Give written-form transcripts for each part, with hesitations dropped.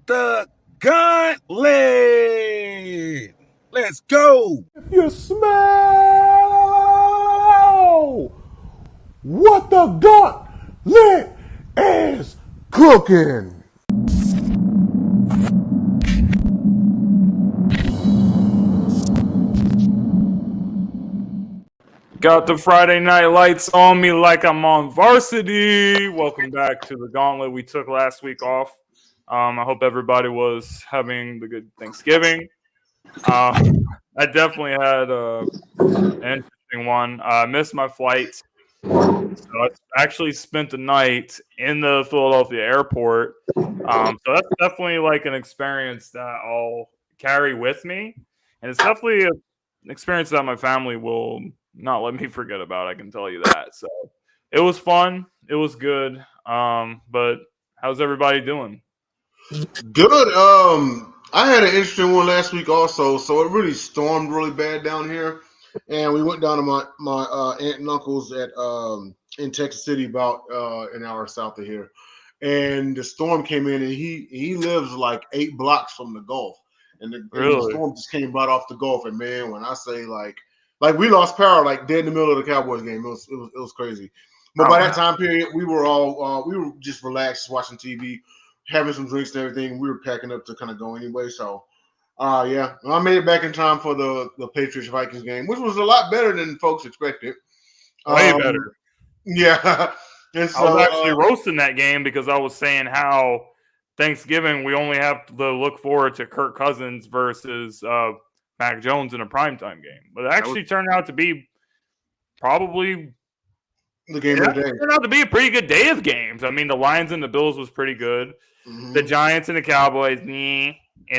the Gauntlet. Let's go. If you smell what the gauntlet is cooking. Got the Friday night lights on me like I'm on varsity. Welcome back to the Gauntlet we took last week off. I hope everybody was having the good Thanksgiving. I definitely had an interesting one. I missed my flight. So I actually spent the night in the Philadelphia airport. So that's definitely like an experience that I'll carry with me. And it's definitely an experience that my family will not let me forget about. I can tell you that. So it was fun. It was good. But how's everybody doing? Good. I had an interesting one last week also. So it really stormed really bad down here, and we went down to my aunt and uncle's at in Texas City, about an hour south of here. And the storm came in, and he lives like 8 blocks from the Gulf, and the Really? storm just came right off the Gulf. And man, when I say like we lost power like dead in the middle of the Cowboys game, it was crazy. But by that time period, we were all we were just relaxed watching TV, having some drinks and everything. We were packing up to kind of go anyway. So, yeah, I made it back in time for the Patriots Vikings game, which was a lot better than folks expected. Way better. Yeah. And I was so, actually roasting that game because I was saying how Thanksgiving we only have to look forward to Kirk Cousins versus Mac Jones in a primetime game. But it actually turned out to be probably the game of the day. turned out to be a pretty good day of games. I mean, the Lions and the Bills was pretty good. Mm-hmm. The Giants and the Cowboys, and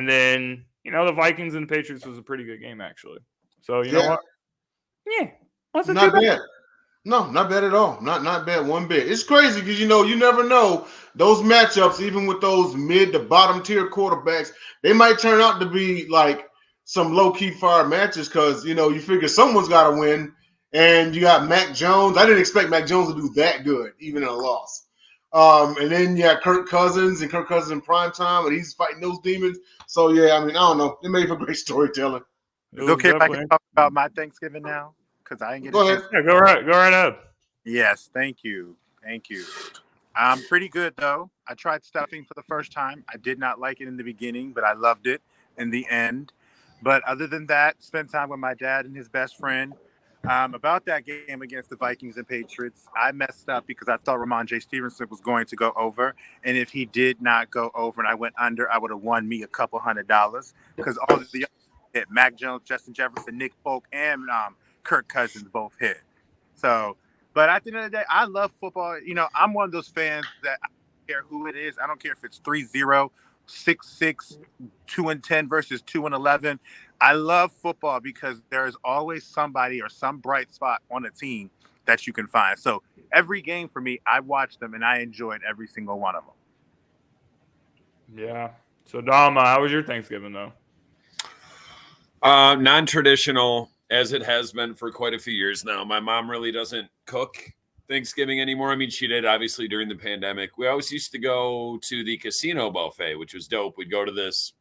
then the Vikings and the Patriots was a pretty good game actually. So you know what? Yeah, wasn't not too bad. bad. No, not bad at all. Not bad one bit. It's crazy because you never know those matchups, even with those mid to bottom tier quarterbacks, they might turn out to be like some low key fire matches because you figure someone's got to win, and you got Mac Jones. I didn't expect Mac Jones to do that good, even in a loss. And then you got Kirk Cousins in prime time, and he's fighting those demons. So yeah, I mean, I don't know. It made for great storytelling. It's okay if I can talk about my Thanksgiving now? Because I didn't get Go ahead. Yeah, go right ahead. Yes, thank you. I'm pretty good, though. I tried stuffing for the first time. I did not like it in the beginning, but I loved it in the end. But other than that, spent time with my dad and his best friend. About that game against the Vikings and Patriots, I messed up because I thought Ramon J. Stevenson was going to go over. And if he did not go over and I went under, I would have won me a couple $100 because all of the hit Mac Jones, Justin Jefferson, Nick Folk, and Kirk Cousins both hit. So, but at the end of the day, I love football. I'm one of those fans that I don't care who it is. I don't care if it's 3-0, 6-6, 2-10 versus 2-11. I love football because there's always somebody or some bright spot on a team that you can find. So every game for me, I watched them and I enjoyed every single one of them. Yeah. So Dom, how was your Thanksgiving though? Non-traditional, as it has been for quite a few years now. My mom really doesn't cook Thanksgiving anymore. I mean, she did obviously during the pandemic. We always used to go to the casino buffet, which was dope. We'd go to this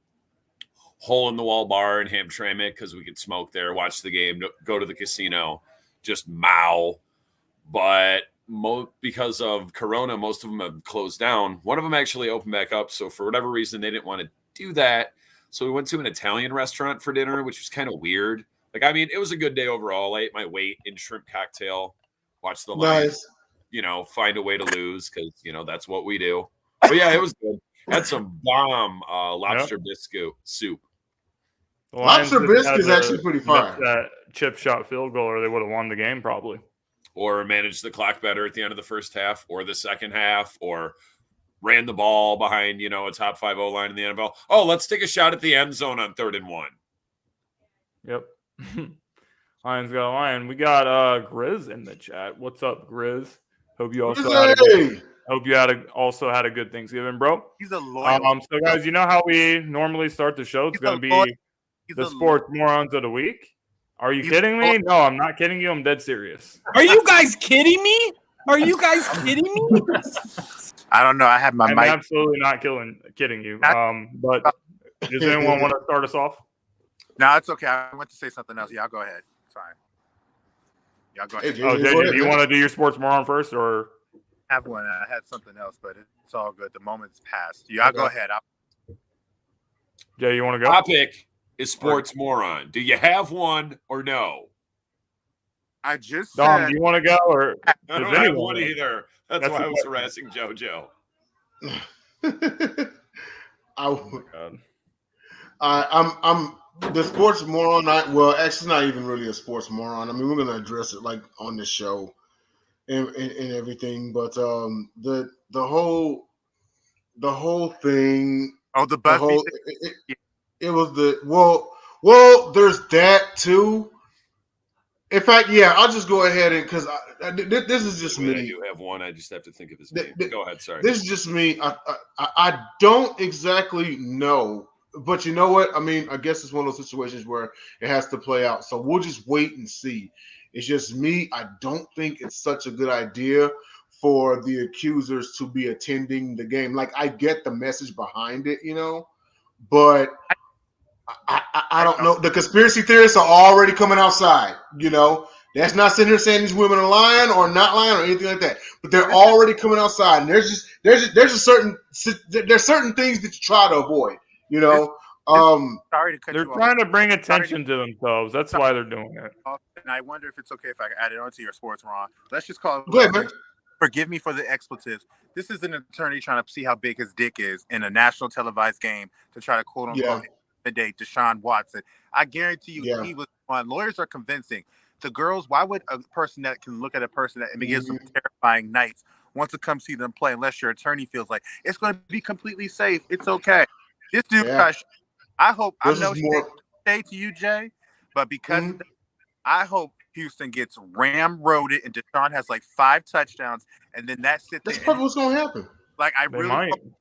hole-in-the-wall bar in Hamtramck because we could smoke there, watch the game, go to the casino, just mow. But because of Corona, most of them have closed down. One of them actually opened back up. So for whatever reason, they didn't want to do that. So we went to an Italian restaurant for dinner, which was kind of weird. Like, I mean, it was a good day overall. I ate my weight in shrimp cocktail, watched the Lions, find a way to lose because, that's what we do. But yeah, it was good. Had some bomb lobster biscuit soup. Lobster biscuit is actually pretty fire. That chip shot field goal, or they would have won the game probably. Or managed the clock better at the end of the first half or the second half, or ran the ball behind, a top 5 O-line in the NFL. Oh, let's take a shot at the end zone on 3rd and 1. Yep. Lions got a lion. We got Grizz in the chat. What's up, Grizz? Hope you also had a good Thanksgiving, bro. He's a loyal. So guys, you know how we normally start the show? It's going to be the sports morons of the week. Are you kidding me? No, I'm not kidding you. I'm dead serious. Are you guys kidding me? I don't know. I have my I'm mic. absolutely not kidding you. But does anyone want to start us off? No, it's okay. I went to say something else. Y'all go ahead. Sorry. Y'all go ahead. Hey, Oh, JJ, JJ, go ahead, do you man. want to do your sports moron first, or? I have one. I had something else, but it's all good. The moment's passed. Y'all go ahead. Jay, you want to go? Topic is sports moron. Do you have one or no? I just Dom, said. do you want to go, or I does don't have anyone one want? either. That's That's why the I was question. harassing JoJo. I'm the sports moron. Well, actually, it's not even really a sports moron. I mean, we're gonna address it like on the show and everything. But the whole thing, Oh, the the Busby whole thing. it was the well. There's that too. In fact, yeah, I'll just go ahead and because this is just Wait, I me. do have one. I just have to think of his name. Go ahead. Sorry. This is just me. I don't exactly know, but you know what? I mean, I guess it's one of those situations where it has to play out. So we'll just wait and see. It's just me. I don't think it's such a good idea for the accusers to be attending the game. Like, I get the message behind it, but I don't know. The conspiracy theorists are already coming outside, That's not sitting here saying these women are lying or not lying or anything like that. But they're already coming outside, and there's certain things that you try to avoid, Sorry to cut They're you off. trying to bring attention to themselves. That's why they're doing it. And I wonder if it's okay if I add it onto your sports, Ron. Let's just call it. Go ahead, man. Forgive me for the expletives. This is an attorney trying to see how big his dick is in a national televised game to try to quote unquote intimidate Deshaun Watson. I guarantee you, he was one. Lawyers are convincing. The girls, why would a person that can look at a person that gives them terrifying nights want to come see them play unless your attorney feels like it's going to be completely safe? It's okay. This dude, I hope, I know say to you, Jay, but because of that, I hope Houston gets ramroded and Deshaun has like 5 touchdowns, and then that's it. That's probably what's going to happen. Like, I They really might. hope,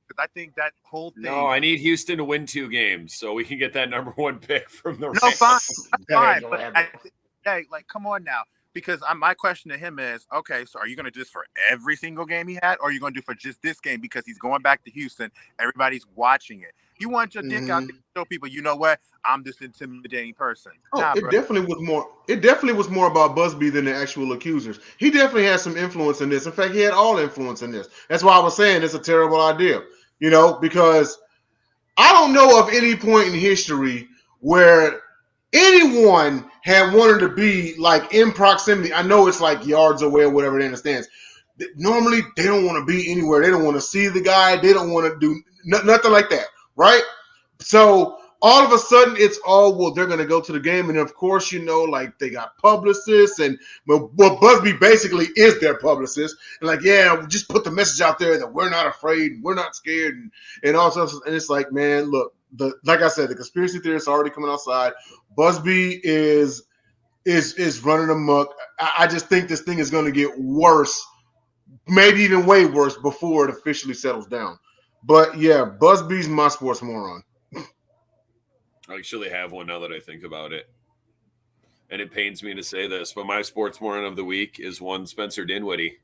because I think that whole thing. No, I need Houston to win 2 games so we can get that number 1 pick from the No, Rams. fine. But hey, like, come on now. Because my question to him is, okay, so are you going to do this for every single game he had, or are you going to do for just this game because he's going back to Houston? Everybody's watching it. You want your dick out there to show people, you know what? I'm this intimidating person. It definitely was more. It definitely was more about Busby than the actual accusers. He definitely had some influence in this. In fact, he had all influence in this. That's why I was saying it's a terrible idea. Because I don't know of any point in history where anyone had wanted to be like in proximity. I know it's like yards away or whatever they understand. Normally, they don't want to be anywhere. They don't want to see the guy. They don't want to do nothing like that, right? So all of a sudden, it's they're going to go to the game. And of course, like they got publicists and Busby basically is their publicist. And like, just put the message out there that we're not afraid, we're not scared and all stuff. And it's like, man, look, like I said, the conspiracy theorists are already coming outside. Busby is running amok. I just think this thing is going to get worse, maybe even way worse before it officially settles down. But yeah, Busby's my sports moron. I actually have one now that I think about it. And it pains me to say this, but my sports moron of the week is one Spencer Dinwiddie.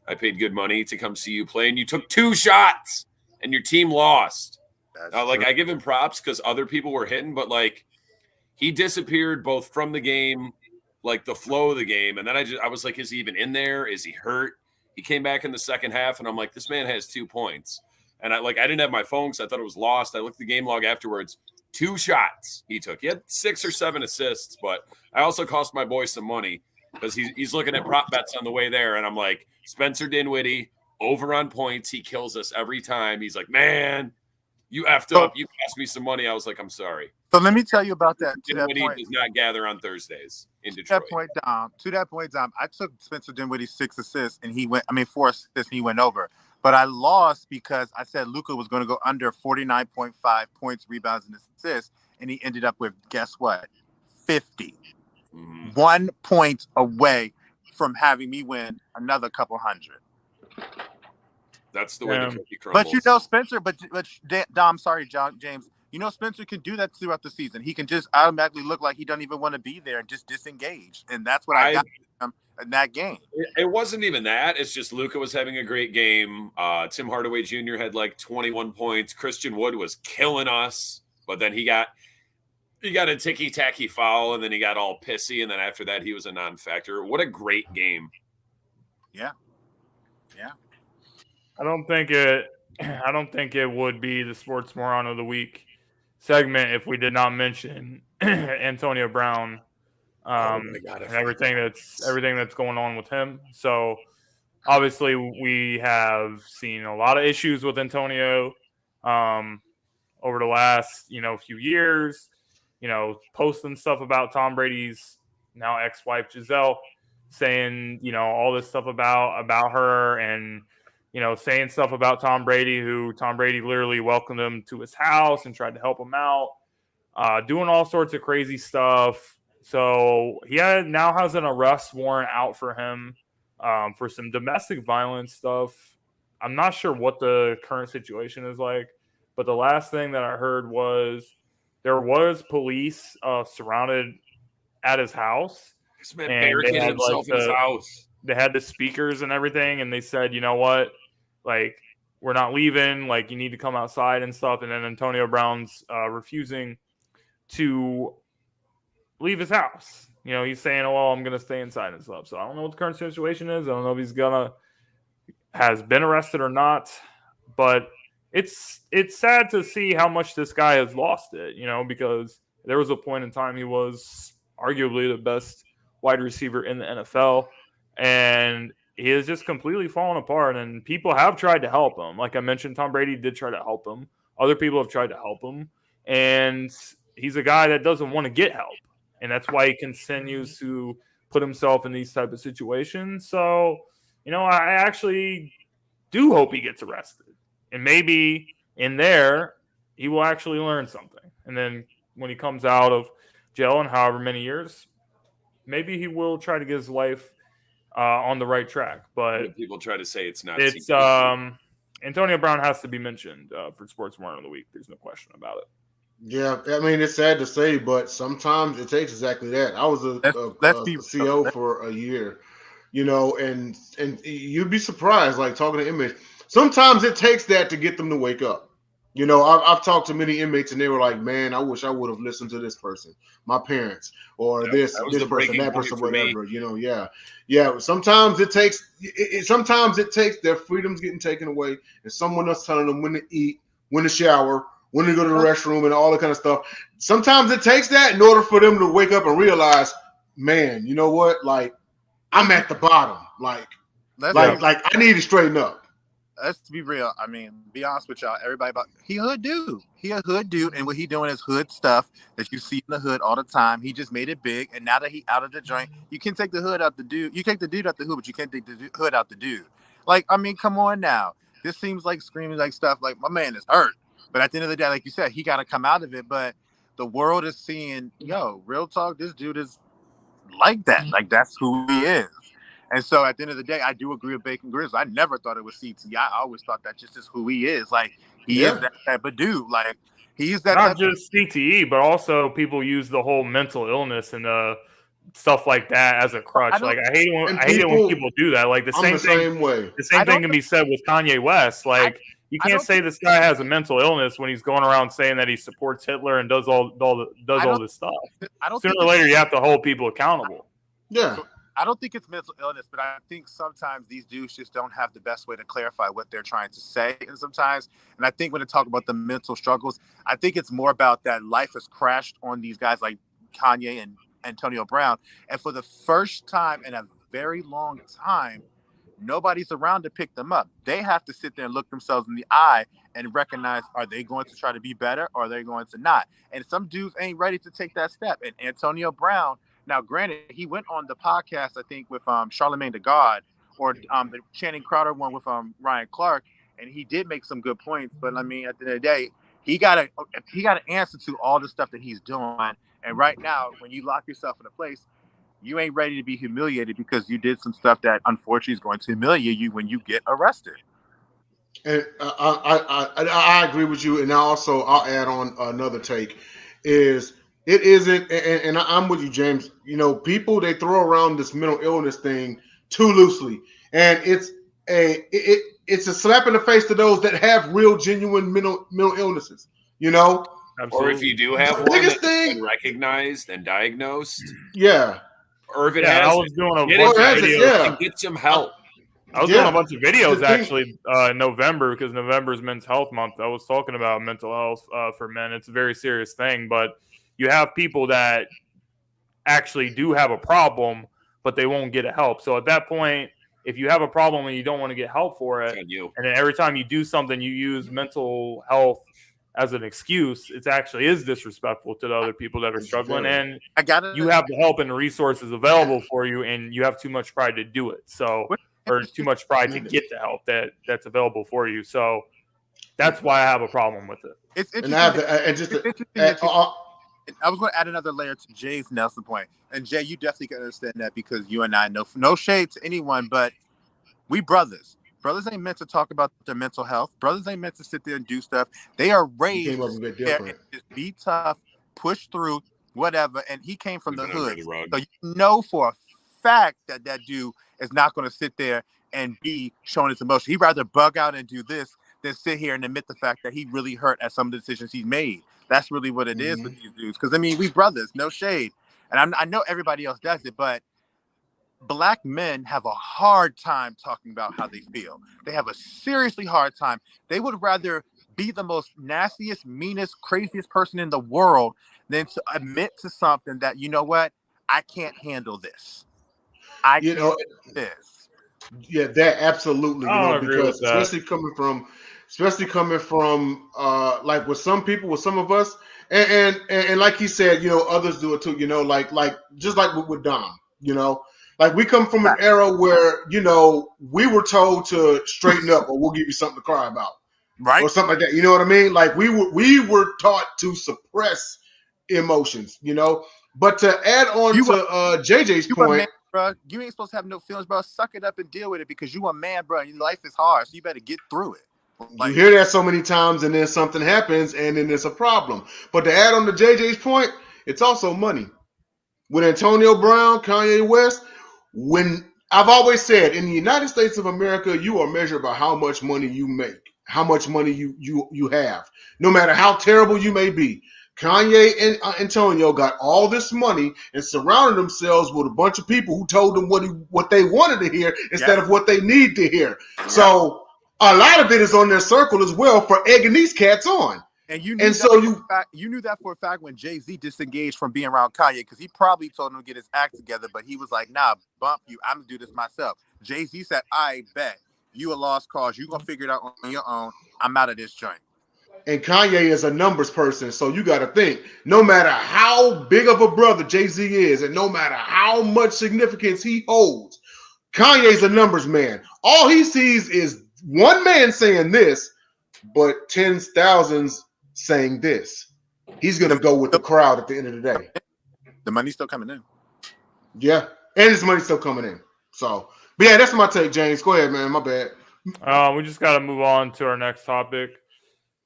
I paid good money to come see you play, and you took 2 shots, and your team lost. I give him props because other people were hitting, but like he disappeared both from the game, like the flow of the game, and then I was like, is he even in there? Is he hurt? He came back in the second half, and I'm like, this man has 2 points. And I didn't have my phone because I thought it was lost. I looked at the game log afterwards. 2 shots he took. He had 6 or 7 assists, but I also cost my boy some money because he's looking at prop bets on the way there. And I'm like, Spencer Dinwiddie, over on points. He kills us every time. He's like, man, you effed up. You cost me some money. I was like, I'm sorry. So let me tell you about that. Dinwiddie does not gather on Thursdays in Detroit. To that point, Dom, I took Spencer Dinwiddie's 6 assists and 4 assists and he went over. But I lost because I said Luka was going to go under 49.5 points, rebounds, and assists, and he ended up with, guess what, 50. 1 point away from having me win another couple hundred. That's the way the cookie crumbles. But Spencer, but Dom, sorry, James, You know, Spencer can do that throughout the season. He can just automatically look like he doesn't even want to be there and just disengage. And that's what I got from him in that game. It wasn't even that. It's just Luka was having a great game. Tim Hardaway Jr. had like 21 points. Christian Wood was killing us, but then he got a ticky-tacky foul, and then he got all pissy, and then after that he was a non-factor. What a great game. Yeah. I don't think it would be the Sports Moron of the Week segment if we did not mention Antonio Brown and everything that's going on with him. So obviously we have seen a lot of issues with Antonio over the last few years. Posting stuff about Tom Brady's now ex-wife Giselle, saying all this stuff about her, and saying stuff about Tom Brady, who Tom Brady literally welcomed him to his house and tried to help him out, doing all sorts of crazy stuff. So he now has an arrest warrant out for him for some domestic violence stuff. I'm not sure what the current situation is like, but the last thing that I heard was there was police surrounded at his house. This man barricaded himself in his house. They had the speakers and everything, and they said, you know what? Like, we're not leaving. Like, you need to come outside and stuff. And then Antonio Brown's refusing to leave his house. He's saying, oh, well, I'm going to stay inside and stuff. So I don't know what the current situation is. I don't know if he's has been arrested or not. But it's sad to see how much this guy has lost it, because there was a point in time he was arguably the best wide receiver in the NFL. And he has just completely fallen apart, and people have tried to help him. Like I mentioned, Tom Brady did try to help him. Other people have tried to help him, and he's a guy that doesn't want to get help, and that's why he continues to put himself in these type of situations. So, I actually do hope he gets arrested, and maybe in there he will actually learn something. And then when he comes out of jail in however many years, maybe he will try to get his life on the right track. But people try to say it's not. It's Antonio Brown has to be mentioned for Sports Moron of the Week. There's no question about it. Yeah, I mean, it's sad to say, but sometimes it takes exactly that. I was a CO for a year, and you'd be surprised, like talking to inmates. Sometimes it takes that to get them to wake up. I've talked to many inmates, and they were like, "Man, I wish I would have listened to this person, my parents, or this person, that person, whatever." Yeah. Sometimes it takes. Sometimes it takes their freedoms getting taken away, and someone else telling them when to eat, when to shower, when to go to the restroom, and all that kind of stuff. Sometimes it takes that in order for them to wake up and realize, man, you know what? Like, I'm at the bottom. Like I need to straighten up. Let's be real. I mean, be honest with y'all. Everybody he a hood dude. He a hood dude, and what he doing is hood stuff that you see in the hood all the time. He just made it big, and now that he out of the joint, you can take the hood out the dude. You take the dude out the hood, but you can't take the hood out the dude. Like, I mean, come on now. This seems like screaming like stuff like my man is hurt. But at the end of the day, like you said, he got to come out of it. But the world is seeing, real talk, this dude is like that. Like, that's who he is. And so at the end of the day, I do agree with Bacon Grizz. I never thought it was CT. I always thought that just is who he is. Like, he is that type of dude. Like, he is that not just CTE, but also people use the whole mental illness and stuff like that as a crutch. Like, I hate it when people do that. Like, the same thing can be said with Kanye West. Like, you can't say this guy has a mental illness when he's going around saying that he supports Hitler and does all this stuff. Sooner or later, you have to hold people accountable. Yeah. I don't think it's mental illness, but I think sometimes these dudes just don't have the best way to clarify what they're trying to say. And I think when they talk about the mental struggles, I think it's more about that life has crashed on these guys like Kanye and Antonio Brown. And for the first time in a very long time, nobody's around to pick them up. They have to sit there and look themselves in the eye and recognize, are they going to try to be better or are they going to not? And some dudes ain't ready to take that step. And Antonio Brown, now, granted, he went on the podcast, I think, with Charlemagne the God, or the Channing Crowder one with Ryan Clark, and he did make some good points. But I mean, at the end of the day, he got an answer to all the stuff that he's doing. And right now, when you lock yourself in a place, you ain't ready to be humiliated because you did some stuff that unfortunately is going to humiliate you when you get arrested. And I agree with you. And I'll add on another take is it isn't, and I'm with you, James. You know, people they throw around this mental illness thing too loosely, and it's a slap in the face to those that have real, genuine mental illnesses. You know, or if you do have the one biggest that's thing, been recognized and diagnosed, yeah, or if it Yeah, I has, was doing a get bunch it of has it, videos. yeah. and get some help. I was doing a Yeah. bunch of videos The thing- actually in November because November is Men's Health Month. I was talking about mental health for men. It's a very serious thing, but you have people that actually do have a problem, but they won't get help. So at that point, if you have a problem and you don't want to get help for it, Can you? and then every time you do something, you use mental health as an excuse, it actually is disrespectful to the other people that are struggling. And I got it. you have the help and the resources available for you, and you have too much pride to do it. So, or too much pride to get the help that's available for you. So that's why I have a problem with it. It's and interesting. I have and just It's interesting that I was going to add another layer to Jay's Nelson point, and Jay, you definitely can understand that because you and I know no shade to anyone, but we brothers. Brothers ain't meant to talk about their mental health. Brothers ain't meant to sit there and do stuff. They are raised came up a to bit sit there different. and just be tough, push through, whatever. And he came from the Moving under hood, the rug. so you know for a fact that that dude is not going to sit there and be showing his emotion. He'd rather bug out and do this than sit here and admit the fact that he really hurt at some of the decisions he's made. That's really what it is with these dudes. Because I mean, we brothers, no shade, and I know everybody else does it, but Black men have a hard time talking about how they feel. They have a seriously hard time. They would rather be the most nastiest, meanest, craziest person in the world than to admit to something that, you know what, I can't handle this. I You can't know, do this. yeah, that absolutely. You I know, don't agree because with that. especially coming from like with some people, with some of us, and like he said, you know, others do it too. You know, like just like with Dom. You know, like we come from an era where you know we were told to straighten up, or we'll give you something to cry about, Right? or something like that. You know what I mean? Like we were taught to suppress emotions. You know, but to add on You to JJ's You a point. man, bro. You ain't supposed to have no feelings, bro. Suck it up and deal with it because you a man, bro. Your life is hard, so you better get through it. You hear that so many times, and then something happens, and then there's a problem. But to add on to JJ's point, it's also money. With Antonio Brown, Kanye West, when I've always said in the United States of America, you are measured by how much money you make, how much money you have, no matter how terrible you may be. Kanye and Antonio got all this money and surrounded themselves with a bunch of people who told them what they wanted to hear instead of what they need to hear. So a lot of it is on their circle as well for egging these cats on. And you knew you knew that for a fact when Jay-Z disengaged from being around Kanye because he probably told him to get his act together, but he was like, nah, bump you. I'm gonna do this myself. Jay-Z said, I bet you a lost cause. You gonna figure it out on your own. I'm out of this joint. And Kanye is a numbers person, so you got to think, no matter how big of a brother Jay-Z is, and no matter how much significance he holds, Kanye's a numbers man. All he sees is one man saying this, but tens, thousands saying this. He's going to go with the crowd at the end of the day. The money's still coming in. Yeah, and his money's still coming in. So, but yeah, that's my take, James. Go ahead, man. My bad. We just got to move on to our next topic.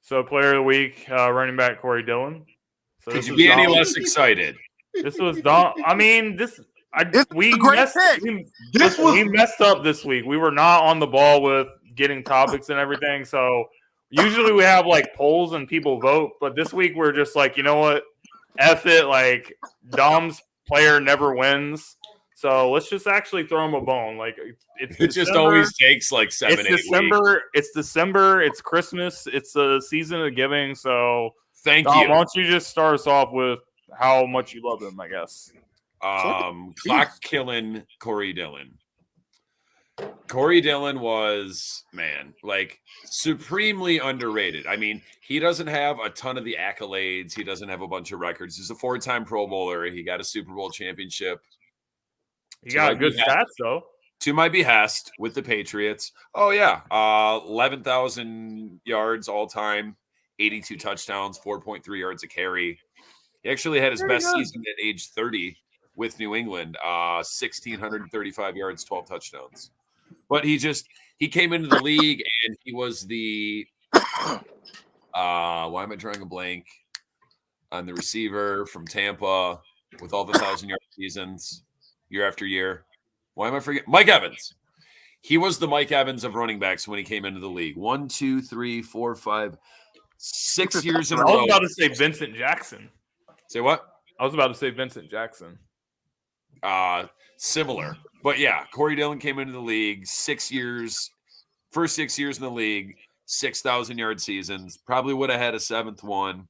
So, player of the week, running back Corey Dillion. So could you be any less excited? This was Dom. I mean, we messed up this week. We were not on the ball with getting topics and everything. So usually we have like polls and people vote, but this week we're just like, you know what? F it. Like Dom's player never wins. So let's just actually throw him a bone. Like it just always takes like 7-8 weeks. It's December. It's Christmas. It's the season of giving. So thank Dom, you. why don't you just start us off with how much you love him? I guess. Clock killing Corey Dillion. Corey Dillion was, man, like supremely underrated. I mean, he doesn't have a ton of the accolades. He doesn't have a bunch of records. He's a 4-time Pro Bowler. He got a Super Bowl championship. He got good stats, though. To my behest with the Patriots. Oh, yeah. 11,000 yards all time, 82 touchdowns, 4.3 yards a carry. He actually had his best season at age 30 with New England, 1,635 yards, 12 touchdowns. But he He came into the league and he was the why am I drawing a blank on the receiver from Tampa with all the 1,000-yard seasons year after year? Why am I forgetting? Mike Evans. He was the Mike Evans of running backs when he came into the league. 1, 2, 3, 4, 5, 6 years in a I was row. about to say Vincent Jackson. Say what? I was about to say Vincent Jackson. Similar. But yeah, Corey Dillon came into the league 6 years, first 6 years in the league, 6,000-yard seasons. Probably would have had a 7th one,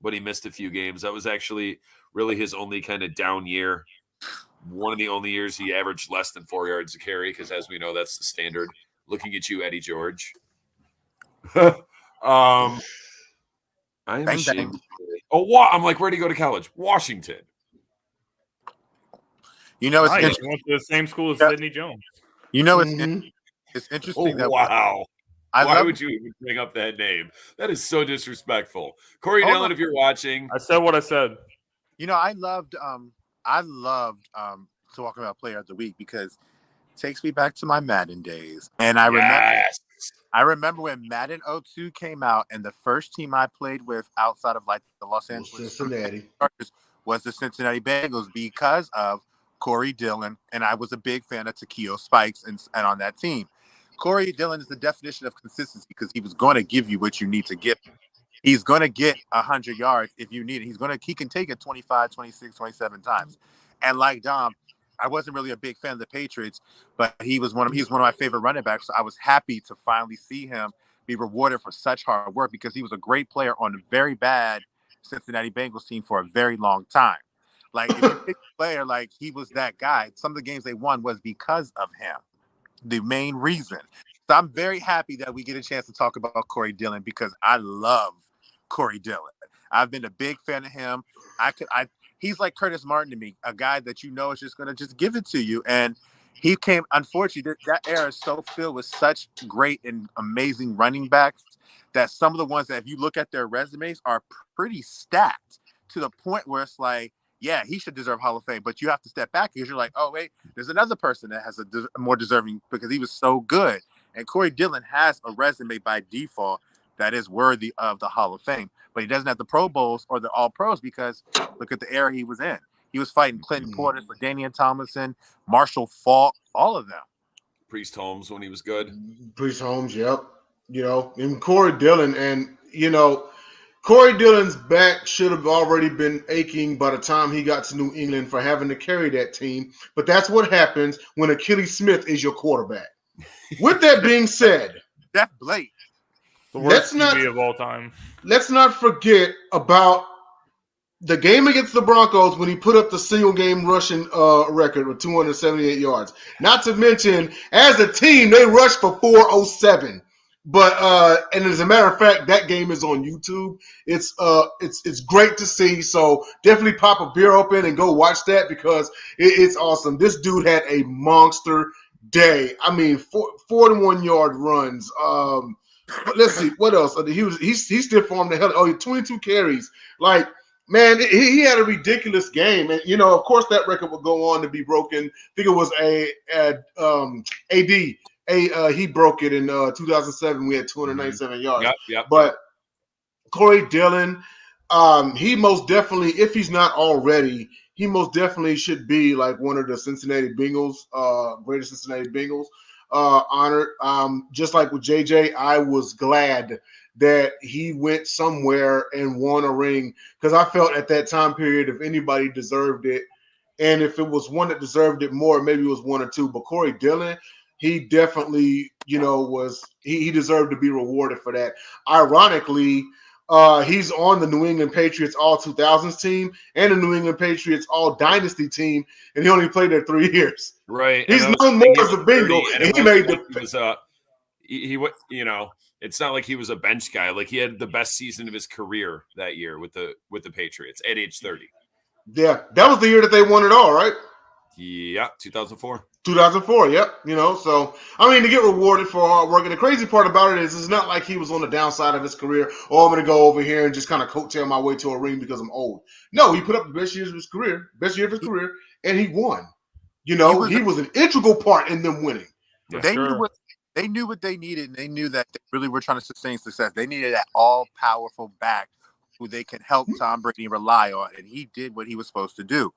but he missed a few games. That was actually really his only kind of down year. One of the only years he averaged less than 4 yards a carry, because as we know, that's the standard. Looking at you, Eddie George. I am ashamed. Oh, I'm like, where'd he go to college? Washington. You know, it's Nice. interesting. He went to the same school as Yeah. Sidney Jones. You know, it's Mhm. it's Oh, interesting that wow. I Why love would you even bring up that name? That is so disrespectful. Corey Hold Dillon, on. if you're watching, I said what I said. You know, I loved talking about Player of the Week because it takes me back to my Madden days. And I remember when Madden 02 came out, and the first team I played with outside of like the Los Angeles Cincinnati Chargers was the Cincinnati Bengals because of Corey Dillon, and I was a big fan of Takeo Spikes and on that team. Corey Dillon is the definition of consistency because he was going to give you what you need to get. He's going to get 100 yards if you need it. He can take it 25, 26, 27 times. And like Dom, I wasn't really a big fan of the Patriots, but he's one of my favorite running backs. So I was happy to finally see him be rewarded for such hard work because he was a great player on a very bad Cincinnati Bengals team for a very long time. Like if you pick a player, like he was that guy. Some of the games they won was because of him. The main reason. So I'm very happy that we get a chance to talk about Corey Dillon because I love Corey Dillon. I've been a big fan of him. He's like Curtis Martin to me, a guy that you know is just going to just give it to you. And he came, unfortunately, that era is so filled with such great and amazing running backs that some of the ones that if you look at their resumes are pretty stacked to the point where it's like, yeah, he should deserve Hall of Fame, but you have to step back because you're like, oh, wait, there's another person that has a more deserving because he was so good. And Corey Dillon has a resume by default that is worthy of the Hall of Fame, but he doesn't have the Pro Bowls or the All Pros because look at the era he was in. He was fighting Clinton Portis, LaDainian Tomlinson, Marshall Faulk, all of them. Priest Holmes when he was good. Priest Holmes, yep. You know, and Corey Dillon, and you know, Corey Dillon's back should have already been aching by the time he got to New England for having to carry that team. But that's what happens when Achilles Smith is your quarterback. With that being said, Jeff Blake, The worst QB of all time. let's not forget about the game against the Broncos when he put up the single game rushing record with 278 yards. Not to mention, as a team, they rushed for 407. But and as a matter of fact, that game is on YouTube. It's great to see. So definitely pop a beer open and go watch that because it's awesome. This dude had a monster day. I mean, 41-yard runs. But let's see what else. He still formed the hell. Oh, 22 carries. Like, man, he had a ridiculous game, and you know, of course, that record would go on to be broken. I think it was AD. He broke it in 2007. We had 297 yards. Yep. But Corey Dillon, he most definitely, if he's not already, he most definitely should be like one of the Cincinnati Bengals, greatest Cincinnati Bengals honored. Just like with JJ, I was glad that he went somewhere and won a ring because I felt at that time period if anybody deserved it, and if it was one that deserved it more, maybe it was one or two. But Corey Dillon, he definitely, you know, he deserved to be rewarded for that. Ironically, he's on the New England Patriots All 2000s team and the New England Patriots All Dynasty team, and he only played there 3 years. Right. He's known more as a Bengal, and he made the. He you know, it's not like he was a bench guy. Like he had the best season of his career that year with the Patriots at age 30. Yeah, that was the year that they won it all, right? Yeah, 2004. 2004, yep. You know, so, I mean, to get rewarded for hard work. And the crazy part about it is it's not like he was on the downside of his career, I'm going to go over here and just kind of coattail my way to a ring because I'm old. No, he put up the best year of his career, and he won. You know, he was an integral part in them winning. They knew They knew what they needed, and they knew that they really were trying to sustain success. They needed that all-powerful back who they can help Tom Brady rely on, and he did what he was supposed to do.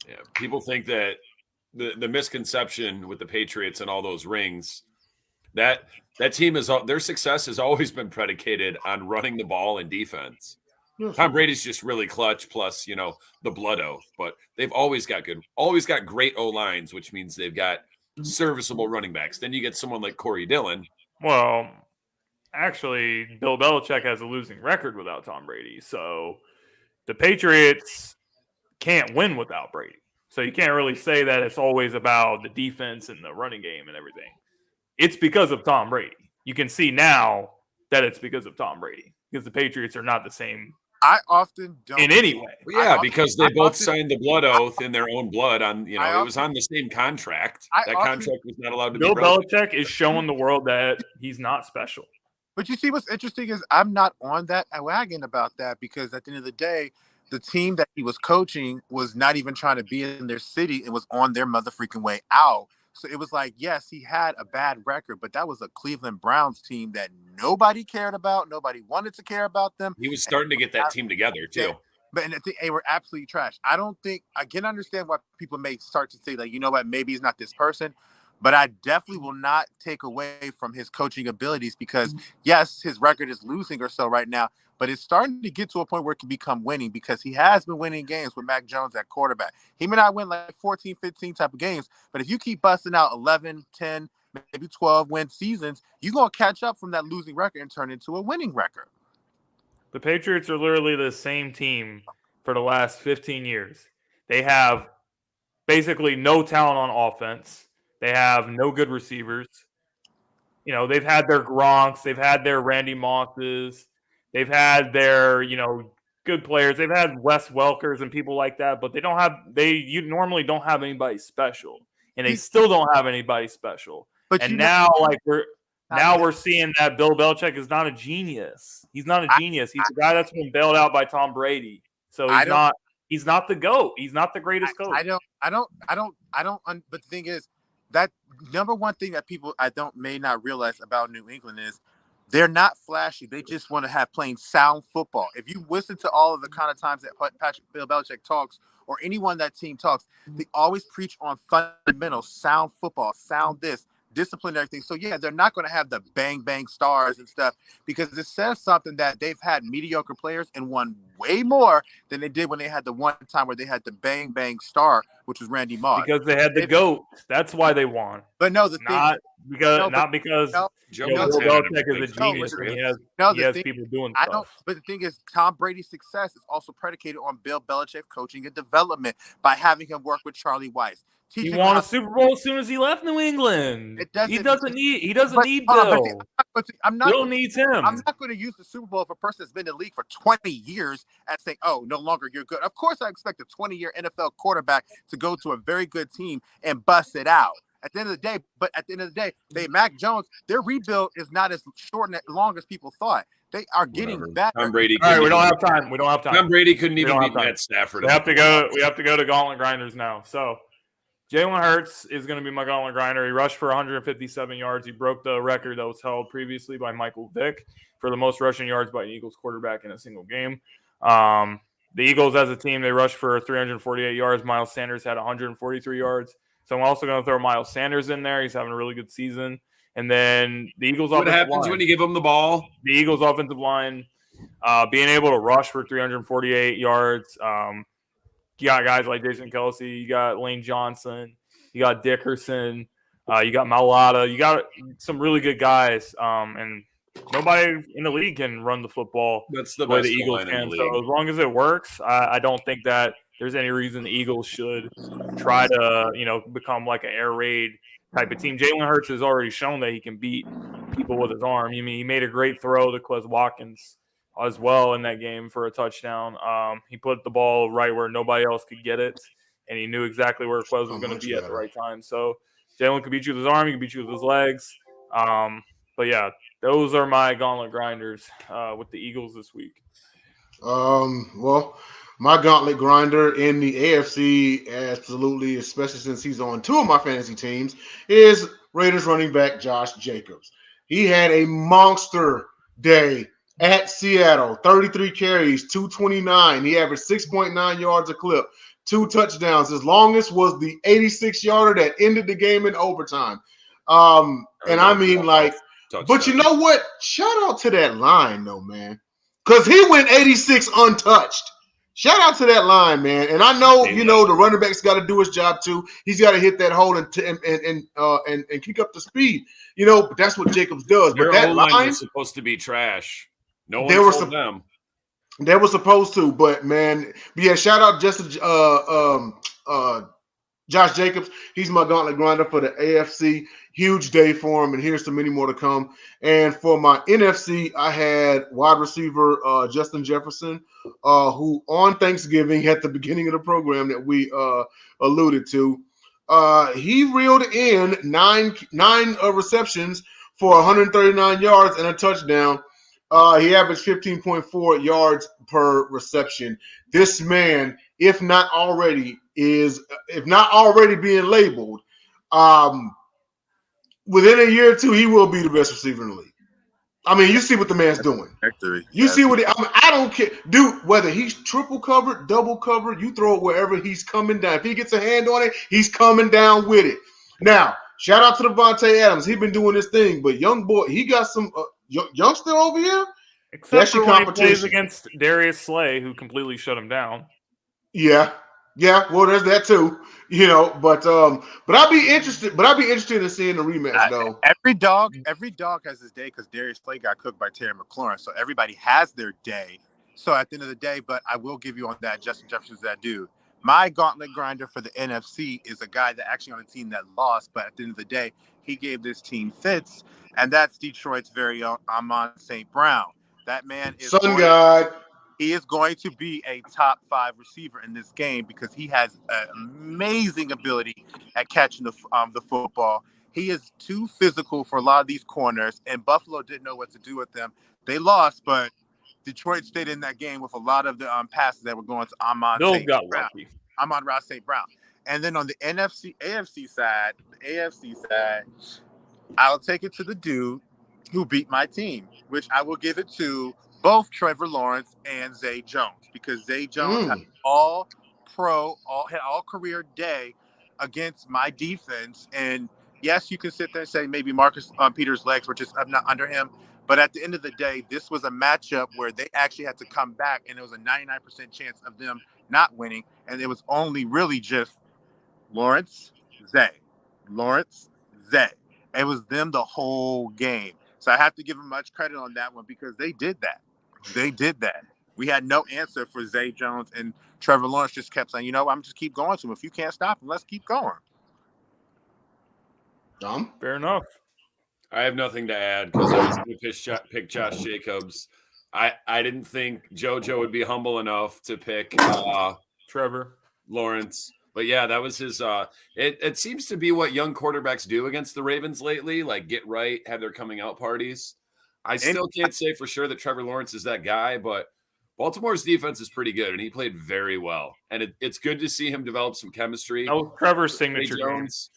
Yeah, people think that the misconception with the Patriots and all those rings, that team is their success has always been predicated on running the ball and defense. Tom Brady's just really clutch, plus the blood oath. But they've always got great O lines, which means they've got serviceable running backs. Then you get someone like Corey Dillion. Well, actually, Bill Belichick has a losing record without Tom Brady, so the Patriots can't win without Brady. So you can't really say that it's always about the defense and the running game and everything. It's because of Tom Brady. You can see now that it's because of Tom Brady, because the Patriots are not the same. I often don't in any way. Well, yeah, because they both signed the blood oath in their own blood on, it was on the same contract. That contract was not allowed to Bill be broken. Belichick is showing the world that he's not special. But you see what's interesting is I'm not on that wagon about that, because at the end of the day, the team that he was coaching was not even trying to be in their city and was on their mother freaking way out. So it was like, yes, he had a bad record, but that was a Cleveland Browns team that nobody cared about. Nobody wanted to care about them. He was starting to get that team together too. But they were absolutely trash. I can understand why people may start to say like, you know what, maybe he's not this person, but I definitely will not take away from his coaching abilities, because yes, his record is losing or so right now, but it's starting to get to a point where it can become winning, because he has been winning games with Mac Jones at quarterback. He may not win like 14, 15 type of games, but if you keep busting out 11, 10, maybe 12 win seasons, you're going to catch up from that losing record and turn into a winning record. The Patriots are literally the same team for the last 15 years. They have basically no talent on offense. They have no good receivers. They've had their Gronks. They've had their Randy Mosses. They've had their, good players. They've had Wes Welkers and people like that, but you normally don't have anybody special. And they still don't have anybody special. But now we're seeing that Bill Belichick is not a genius. He's not a genius. He's the guy that's been bailed out by Tom Brady. So he's not the GOAT. He's not the greatest coach. But the thing is, that number one thing that people may not realize about New England is they're not flashy. They just want to have playing sound football. If you listen to all of the kind of times that Bill Belichick talks, or anyone that team talks, they always preach on fundamentals, sound football, sound this, discipline, and everything. So yeah, they're not going to have the bang bang stars and stuff, because it says something that they've had mediocre players and won way more than they did when they had the one time where they had the bang bang star, which was Randy Moss. Because they had the GOAT. That's why they won. But no, because Bill Belichick is a genius. He has people doing stuff. But the thing is, Tom Brady's success is also predicated on Bill Belichick coaching and development by having him work with Charlie Weiss. He won a Super Bowl as soon as he left New England. He doesn't need Bill. Bill needs him. I'm not going to use the Super Bowl if a person has been in the league for 20 years and say, oh, no longer you're good. Of course, I expect a 20-year NFL quarterback to go to a very good team and bust it out. At the end of the day, Mac Jones, their rebuild is not as short and as long as people thought. They are getting better. Tom Brady. All right, we don't have time. Tom Brady couldn't even beat Matt Stafford. We have to go to Gauntlet Grinders now. So Jalen Hurts is going to be my Gauntlet Grinder. He rushed for 157 yards. He broke the record that was held previously by Michael Vick for the most rushing yards by an Eagles quarterback in a single game. The Eagles as a team, they rushed for 348 yards. Miles Sanders had 143 yards. So I'm also going to throw Miles Sanders in there. He's having a really good season. And then the Eagles offensive line. What happens when you give him the ball? The Eagles offensive line being able to rush for 348 yards. You got guys like Jason Kelsey. You got Lane Johnson. You got Dickerson. You got Mailata. You got some really good guys. And nobody in the league can run the football. That's the way the Eagles can. So as long as it works, I don't think that there's any reason the Eagles should try to, become like an air raid type of team. Jalen Hurts has already shown that he can beat people with his arm. He made a great throw to Quez Watkins as well in that game for a touchdown. He put the ball right where nobody else could get it, and he knew exactly where Quez was going to be at the right time. So Jalen could beat you with his arm, he could beat you with his legs. But yeah, those are my Gauntlet Grinders with the Eagles this week. Well, my Gauntlet Grinder in the AFC, absolutely, especially since he's on two of my fantasy teams, is Raiders running back Josh Jacobs. He had a monster day at Seattle. 33 carries, 229. He averaged 6.9 yards a clip, 2 touchdowns. His longest was the 86-yarder that ended the game in overtime. And I mean, like, but you know what? Shout out to that line, though, man, because he went 86 untouched. Shout out to that line, man. And I know, you know, the running back's got to do his job too. He's got to hit that hole and kick up the speed. You know, but that's what Jacobs does. Your but that line was supposed to be trash. No one told them. They were supposed to, but man, yeah. Shout out Josh Jacobs. He's my gauntlet grinder for the AFC. Huge day for him, and here's so many more to come. And for my NFC, I had wide receiver Justin Jefferson, who on Thanksgiving at the beginning of the program that we alluded to, he reeled in nine receptions for 139 yards and a touchdown. He averaged 15.4 yards per reception. This man, if not already being labeled, within a year or two, he will be the best receiver in the league. I mean, you see what the man's doing. You see what I don't care, dude. Whether he's triple covered, double covered, you throw it wherever he's coming down. If he gets a hand on it, he's coming down with it. Now, shout out to Devontae Adams. He's been doing his thing, but young boy, he got some youngster over here. Except for when he plays against Darius Slay, who completely shut him down. Yeah. Well, there's that too, you know. But I'd be interested. In seeing the rematch, though. Every dog has his day because Darius Slay got cooked by Terry McLaurin. So everybody has their day. So at the end of the day, but I will give you on that. Justin Jefferson's that dude. My gauntlet grinder for the NFC is a guy that actually on a team that lost, but at the end of the day, he gave this team fits, and that's Detroit's very own Amon St. Brown. That man is Sun God. He is going to be a top 5 receiver in this game because he has an amazing ability at catching the football. He is too physical for a lot of these corners, and Buffalo didn't know what to do with them. They lost, but Detroit stayed in that game with a lot of the passes that were going to Amon-Ra St. Brown. And then on the AFC side, I'll take it to the dude who beat my team, which I will give it to both Trevor Lawrence and Zay Jones, because Zay Jones had all career day against my defense. And yes, you can sit there and say maybe Marcus Peters' legs were just not under him. But at the end of the day, this was a matchup where they actually had to come back, and it was a 99% chance of them not winning. And it was only really just Lawrence, Zay. It was them the whole game. So I have to give them much credit on that one because they did that. We had no answer for Zay Jones, and Trevor Lawrence just kept saying, you know, I'm just keep going to him. If you can't stop him, let's keep going. Fair enough. I have nothing to add because I was going to pick Josh Jacobs. I didn't think JoJo would be humble enough to pick Trevor Lawrence. But yeah, that was his it seems to be what young quarterbacks do against the Ravens lately, like get right, have their coming out parties. I still can't say for sure that Trevor Lawrence is that guy, but Baltimore's defense is pretty good, and he played very well. And it's good to see him develop some chemistry. Oh, Trevor's signature Jones,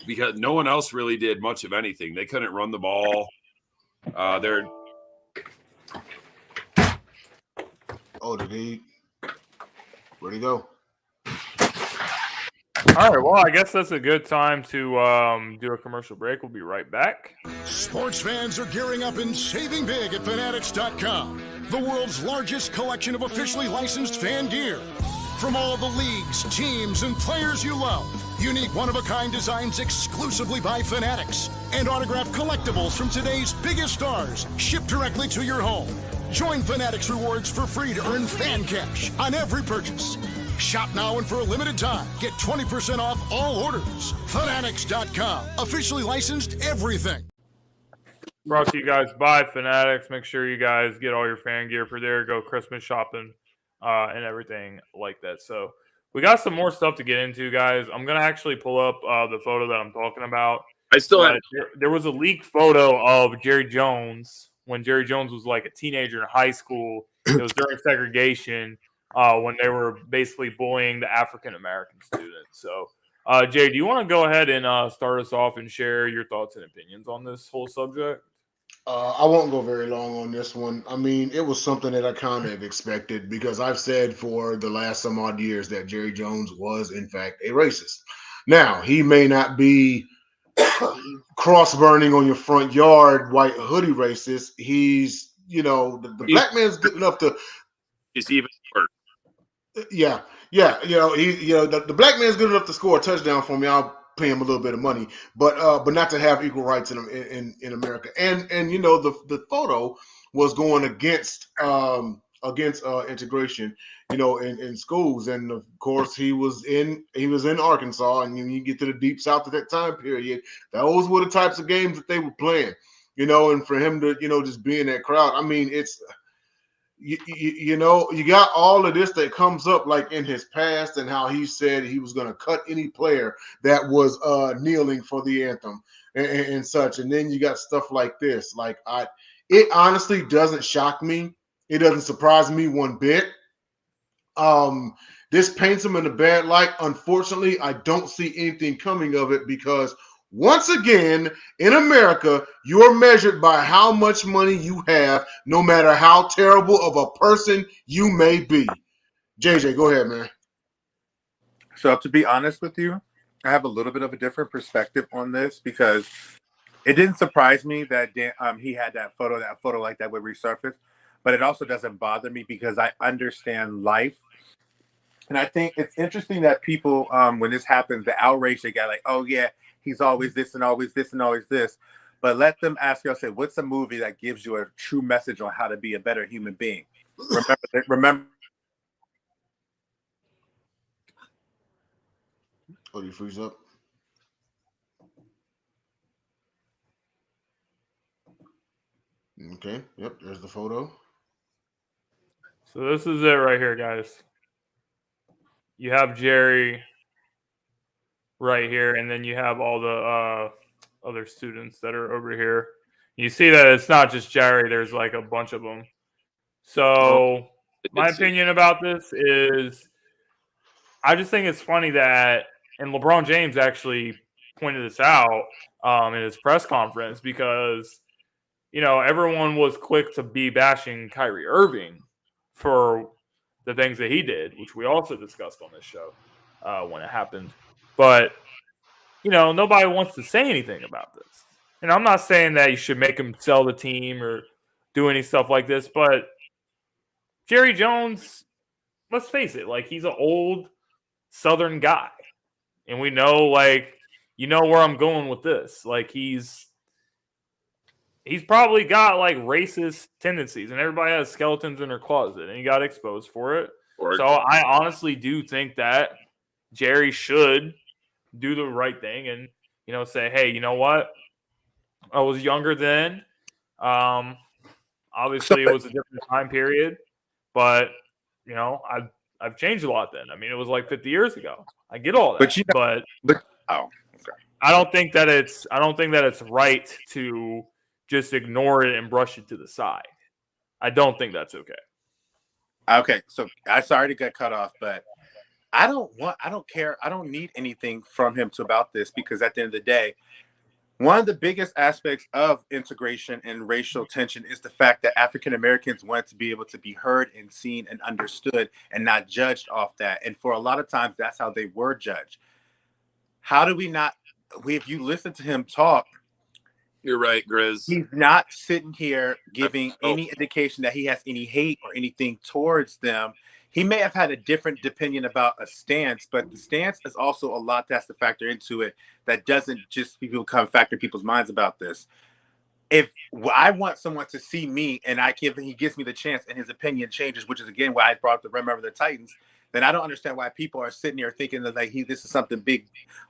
because no one else really did much of anything. They couldn't run the ball. Where'd he go? All right, well, I guess that's a good time to do a commercial break. We'll be right back. Sports fans are gearing up and saving big at Fanatics.com, the world's largest collection of officially licensed fan gear. From all the leagues, teams, and players you love, unique one-of-a-kind designs exclusively by Fanatics, and autographed collectibles from today's biggest stars shipped directly to your home. Join Fanatics Rewards for free to earn fan cash on every purchase. Shop now and for a limited time, get 20% off all orders. Fanatics.com, officially licensed everything. Brought to you guys by Fanatics. Make sure you guys get all your fan gear for there. Go Christmas shopping and everything like that. So we got some more stuff to get into, guys. I'm going to actually pull up the photo that I'm talking about. I still have there was a leaked photo of Jerry Jones when Jerry Jones was like a teenager in high school. It was during segregation when they were basically bullying the African-American students. So Jay, do you want to go ahead and start us off and share your thoughts and opinions on this whole subject? I won't go very long on this one. I mean, it was something that I kind of expected because I've said for the last some odd years that Jerry Jones was, in fact, a racist. Now, he may not be cross burning on your front yard, white hoodie racist. He's, the black man's good enough to. It's even worse. Yeah. The black man's good enough to score a touchdown for me. I'll pay him a little bit of money, but not to have equal rights in America. And the photo was going against integration, in schools. And of course he was in Arkansas, and you get to the deep South at that time period. Those were the types of games that they were playing, and for him to just be in that crowd. I mean, it's. You got all of this that comes up like in his past and how he said he was going to cut any player that was kneeling for the anthem and such. And then you got stuff like this. Like it honestly doesn't shock me. It doesn't surprise me one bit. This paints him in a bad light. Unfortunately, I don't see anything coming of it because once again, in America, you are measured by how much money you have, no matter how terrible of a person you may be. JJ, go ahead, man. So to be honest with you, I have a little bit of a different perspective on this because it didn't surprise me that he had that photo like that would resurface, but it also doesn't bother me because I understand life. And I think it's interesting that people, when this happens, the outrage they get like, oh yeah, he's always this and always this and always this. But let them ask yourself, what's a movie that gives you a true message on how to be a better human being? Remember. Oh, you freeze up? Okay. Yep. There's the photo. So this is it right here, guys. You have Jerry right here, and then you have all the other students that are over here. You see that it's not just Jerry. There's like a bunch of them. So my opinion about this is I just think it's funny that, and LeBron James actually pointed this out in his press conference because, everyone was quick to be bashing Kyrie Irving for the things that he did, which we also discussed on this show when it happened. But, nobody wants to say anything about this. And I'm not saying that you should make him sell the team or do any stuff like this, but Jerry Jones, let's face it, like he's an old Southern guy. And we know, like, where I'm going with this. Like he's probably got like racist tendencies, and everybody has skeletons in their closet, and he got exposed for it. So I honestly do think that Jerry should do the right thing and, say, hey, you know what? I was younger then. Obviously, it was a different time period, but, I've changed a lot then. I mean, it was like 50 years ago. I get all that, but I don't think that it's right to just ignore it and brush it to the side. I don't think that's okay. Okay, so I'm sorry to get cut off, but I don't care. I don't need anything from him about this because at the end of the day, one of the biggest aspects of integration and racial tension is the fact that African Americans want to be able to be heard and seen and understood and not judged off that. And for a lot of times, that's how they were judged. How do we not? If you listen to him talk, you're right, Grizz. He's not sitting here giving any indication that he has any hate or anything towards them. He may have had a different opinion about a stance, but the stance is also a lot that's to factor into it. That doesn't just factor in people's minds about this. If I want someone to see me and he gives me the chance and his opinion changes, which is again why I brought up the Remember the Titans, then I don't understand why people are sitting here thinking that like this is something big.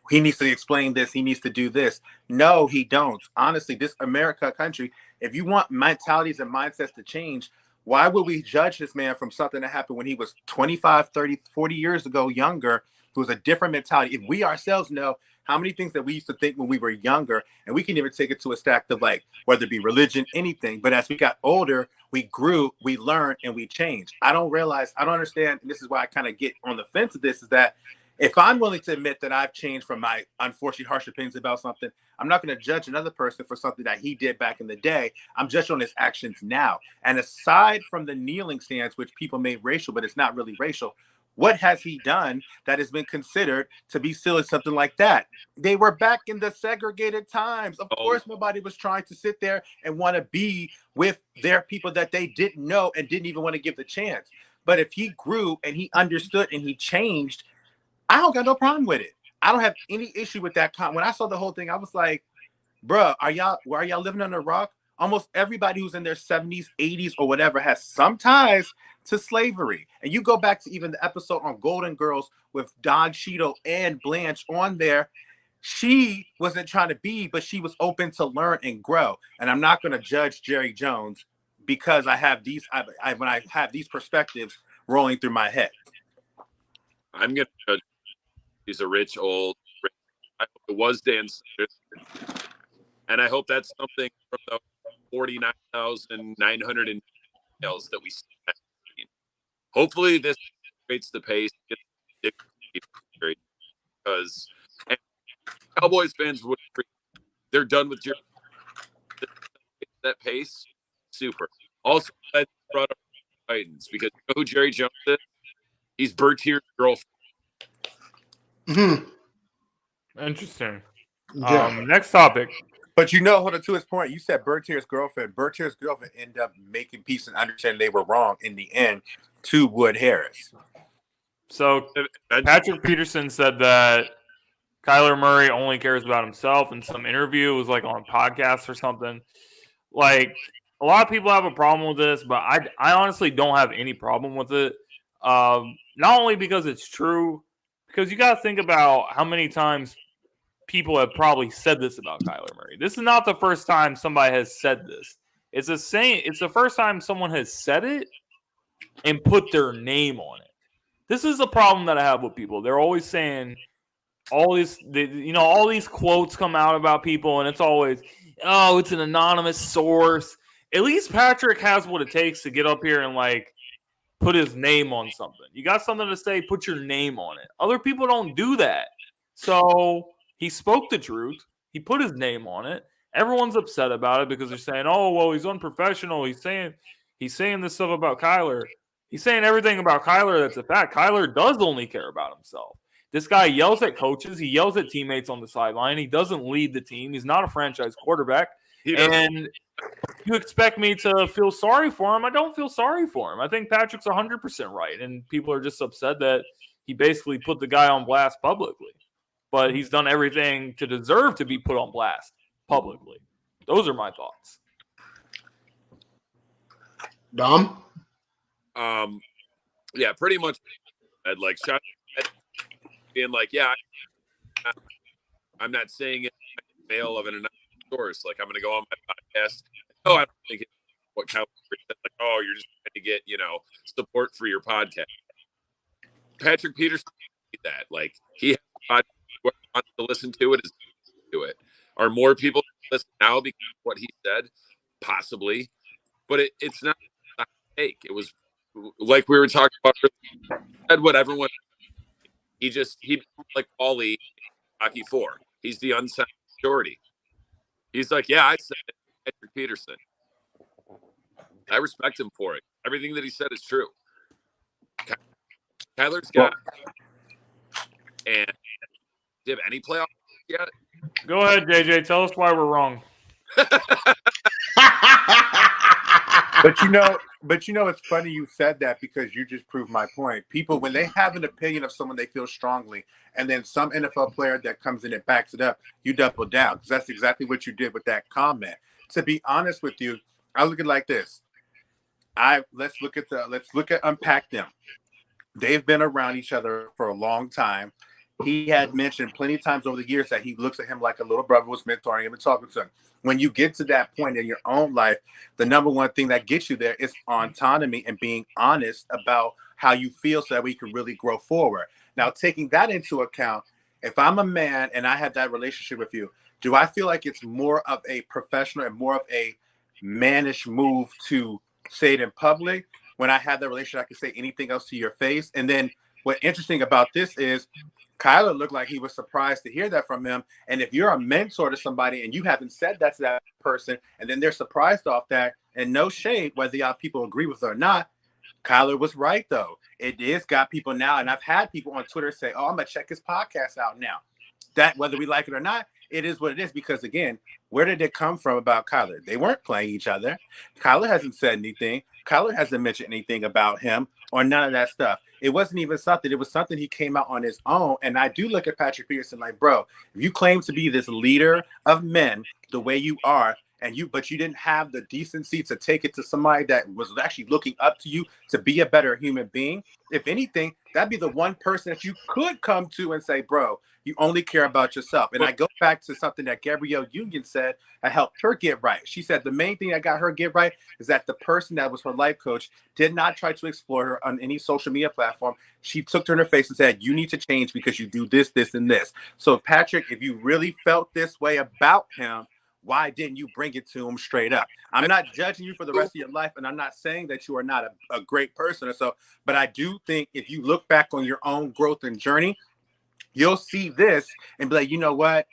He needs to explain this. He needs to do this. No, he don't. Honestly, this America country, if you want mentalities and mindsets to change, why would we judge this man from something that happened when he was 25, 30, 40 years ago, younger, who was a different mentality? If we ourselves know how many things that we used to think when we were younger, and we can even take it to a stack of like, whether it be religion, anything, but as we got older, we grew, we learned, and we changed. I don't understand, and this is why I kind of get on the fence of this, is that if I'm willing to admit that I've changed from my unfortunately harsh opinions about something, I'm not going to judge another person for something that he did back in the day. I'm judging on his actions now. And aside from the kneeling stance, which people made racial, but it's not really racial, what has he done that has been considered to be silly, something like that? They were back in the segregated times. Of course, nobody was trying to sit there and want to be with their people that they didn't know and didn't even want to give the chance. But if he grew and he understood and he changed, I don't got no problem with it. I don't have any issue with that. When I saw the whole thing, I was like, bruh, are y'all living under a rock? Almost everybody who's in their 70s, 80s, or whatever has some ties to slavery. And you go back to even the episode on Golden Girls with Don Cheadle and Blanche on there. She wasn't trying to be, but she was open to learn and grow. And I'm not going to judge Jerry Jones because I have these, when I have these perspectives rolling through my head. I'm going to judge. He's a rich old. I hope it was Dan Snyder. And I hope that's something from the 49,900 emails that we see. Hopefully this creates the pace because Cowboys fans would they're done with that pace. Super. Also, I brought up Titans because you know who Jerry Jones is? He's Bertier's girlfriend. Mm-hmm. Interesting. Yeah. Next topic. But you know, hold on, to his point, you said Bertier's girlfriend. Bertier's girlfriend ended up making peace and understanding they were wrong in the end to Wood Harris. So Patrick Peterson said that Kyler Murray only cares about himself in some interview. It was like on a podcast or something. Like, a lot of people have a problem with this, but I honestly don't have any problem with it. Not only because it's true, because you got to think about how many times people have probably said this about Kyler Murray. This is not the first time somebody has said this. It's the first time someone has said it and put their name on it. This is a problem that I have with people. They're always saying all these quotes come out about people, and it's always, oh, it's an anonymous source. At least Patrick has what it takes to get up here and like put his name on something. You got something to say, put your name on it. Other people don't do that. So he spoke the truth. He put his name on it. Everyone's upset about it because they're saying, oh, well, he's unprofessional. He's saying this stuff about Kyler. He's saying everything about Kyler that's a fact. Kyler does only care about himself. This guy yells at coaches. He yells at teammates on the sideline. He doesn't lead the team. He's not a franchise quarterback. And you expect me to feel sorry for him. I don't feel sorry for him. I think Patrick's 100% right. And people are just upset that he basically put the guy on blast publicly. But he's done everything to deserve to be put on blast publicly. Those are my thoughts. Dom? Yeah, pretty much. I'd like shot being like, yeah, I'm not saying it mail of an anonymous source. Like, I'm going to go on my podcast. Oh, I don't think it's what Cowboys said. Like, oh, you're just trying to get, support for your podcast. Patrick Peterson did that. Like, he has a podcast. Whoever wants to listen to it is to it. Are more people listen now because of what he said? Possibly. But it's not a take. It was like we were talking about. Said what everyone. He like Paulie, Rocky 4. He's the unsigned majority. He's like, yeah, I said it. Patrick Peterson. I respect him for it. Everything that he said is true. Kyler's got and do you have any playoffs yet? Go ahead, JJ. Tell us why we're wrong. But it's funny you said that because you just proved my point. People, when they have an opinion of someone they feel strongly, and then some NFL player that comes in and backs it up, you double down because that's exactly what you did with that comment. To be honest with you, I look at it like this. Let's unpack them. They've been around each other for a long time. He had mentioned plenty of times over the years that he looks at him like a little brother, was mentoring him and talking to him. When you get to that point in your own life, the number one thing that gets you there is autonomy and being honest about how you feel so that we can really grow forward. Now, taking that into account, if I'm a man and I have that relationship with you, do I feel like it's more of a professional and more of a mannish move to say it in public? When I have that relationship, I can say anything else to your face. And then what's interesting about this is Kyler looked like he was surprised to hear that from him. And if you're a mentor to somebody and you haven't said that to that person, and then they're surprised off that, and no shade, whether y'all people agree with it or not, Kyler was right, though. It is got people now, and I've had people on Twitter say, oh, I'm going to check his podcast out now. That, whether we like it or not, it is what it is. Because, again, where did it come from about Kyler? They weren't playing each other. Kyler hasn't said anything. Kyler hasn't mentioned anything about him or none of that stuff. It wasn't even something. It was something he came out on his own. And I do look at Patrick Peterson like, bro, if you claim to be this leader of men the way you are, but you didn't have the decency to take it to somebody that was actually looking up to you to be a better human being, if anything, that'd be the one person that you could come to and say, bro, you only care about yourself. And I go back to something that Gabrielle Union said that helped her get right. She said the main thing that got her get right is that the person that was her life coach did not try to exploit her on any social media platform. She took her in her face and said, you need to change because you do this, this, and this. So, Patrick, if you really felt this way about him, why didn't you bring it to him straight up? I'm not judging you for the rest of your life, and I'm not saying that you are not a great person or so, but I do think if you look back on your own growth and journey, you'll see this and be like, you know what?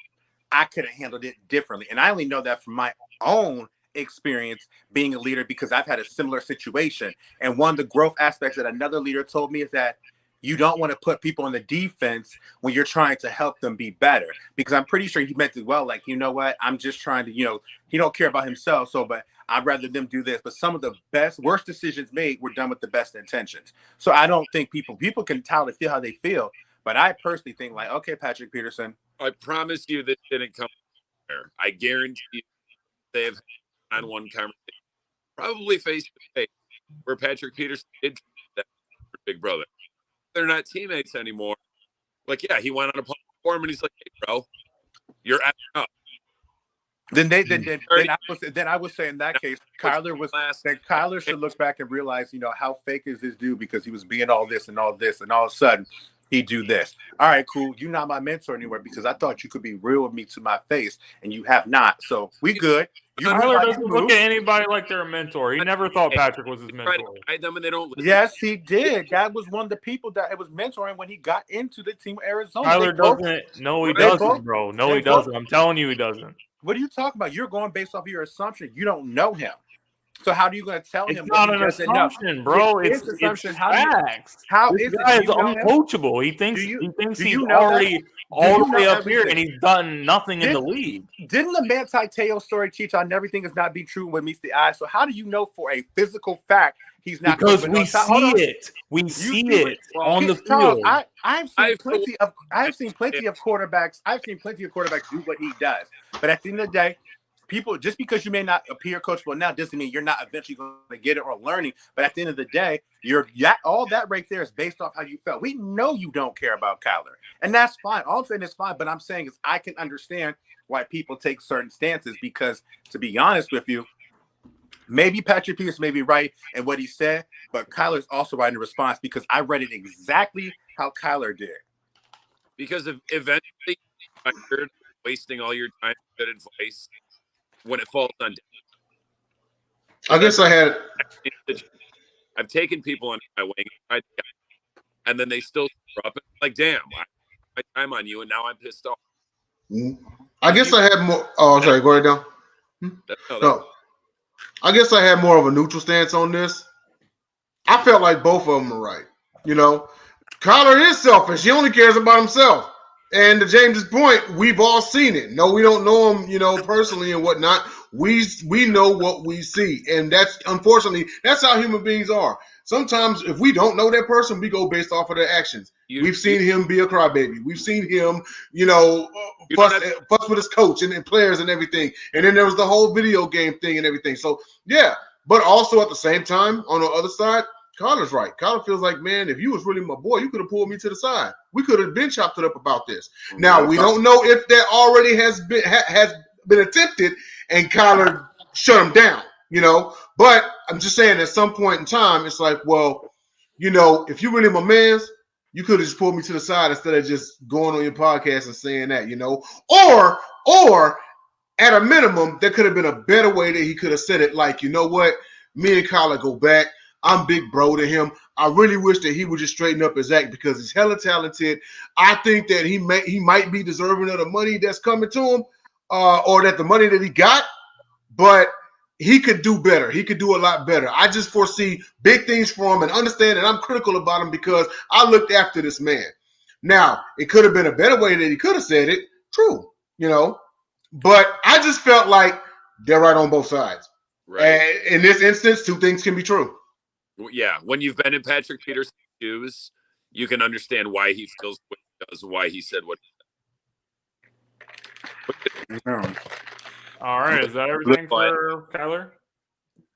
I could have handled it differently. And I only know that from my own experience being a leader because I've had a similar situation. And one of the growth aspects that another leader told me is that you don't want to put people on the defense when you're trying to help them be better. Because I'm pretty sure he meant it well. Like, you know what? I'm just trying to, he don't care about himself. So, but I'd rather them do this. But some of the worst decisions made were done with the best intentions. So I don't think people can tell to feel how they feel. But I personally think like, okay, Patrick Peterson. I promise you this didn't come there. I guarantee you they have had one conversation, probably face to face, where Patrick Peterson did that for Big Brother. They're not teammates anymore. Like, yeah, he went on a platform and he's like, hey, bro, you're acting up. Then I would say in that case, Kyler should look back and realize, how fake is this dude because he was being all this and all this, and all of a sudden he do this. All right, cool. You're not my mentor anymore because I thought you could be real with me to my face, and you have not. So we good. Kyler doesn't look at anybody like they're a mentor. He never thought Patrick was his mentor. Them and they don't listen. Yes, he did. That was one of the people that it was mentoring when he got into the team of Arizona. Kyler doesn't. No, he doesn't, bro. No, he doesn't. I'm telling you, he doesn't. What are you talking about? You're going based off of your assumption. You don't know him. So how are you going to tell him? It's not an assumption, bro. It's facts. How this is it? Guy is uncoachable. He thinks he's already all the way up here, and he's done nothing in the league. Didn't the Manti Te'o story teach on everything is not be true when meets the eye? So how do you know for a physical fact he's not? Because we see it. We see it on the field. I've seen plenty of quarterbacks. I've seen plenty of quarterbacks do what he does. But at the end of the day, people, just because you may not appear coachable now doesn't mean you're not eventually going to get it or learning. But at the end of the day, all that right there is based off how you felt. We know you don't care about Kyler, and that's fine. All I'm saying is fine. But I'm saying is I can understand why people take certain stances because, to be honest with you, maybe Patrick Peterson may be right in what he said, but Kyler's also right in response because I read it exactly how Kyler did. Because eventually, you're wasting all your time with good advice when it falls on. I guess I've taken people under my wing, and then they still screw up. Like, damn, I time on you, and now I'm pissed off. I guess I had more. Oh, sorry, go ahead, down. No. I guess I had more of a neutral stance on this. I felt like both of them are right. Kyler is selfish. He only cares about himself. And to James's point, we've all seen it. No, we don't know him, personally and whatnot. We know what we see. And that's, unfortunately, that's how human beings are. Sometimes if we don't know that person, we go based off of their actions. We've seen him be a crybaby. We've seen him, fuss with his coach and players and everything. And then there was the whole video game thing and everything. So, yeah. But also at the same time, on the other side, Kyler's right. Kyler feels like, man, if you was really my boy, you could have pulled me to the side. We could have been chopped it up about this. Now, we don't know if that already has been attempted and Kyler shut him down, But I'm just saying at some point in time, it's like, well, if you really my mans, you could have just pulled me to the side instead of just going on your podcast and saying that, Or at a minimum, there could have been a better way that he could have said it like, you know what, me and Kyler go back. I'm big bro to him. I really wish that he would just straighten up his act because he's hella talented. I think that he might be deserving of the money that's coming to him, or that the money that he got, but he could do better. He could do a lot better. I just foresee big things for him and understand that I'm critical about him because I looked after this man. Now, it could have been a better way that he could have said it. True, but I just felt like they're right on both sides. Right. And in this instance, two things can be true. Yeah, when you've been in Patrick Peterson's shoes, you can understand why he feels what he does, why he said what he said. All right, is that everything for Kyler?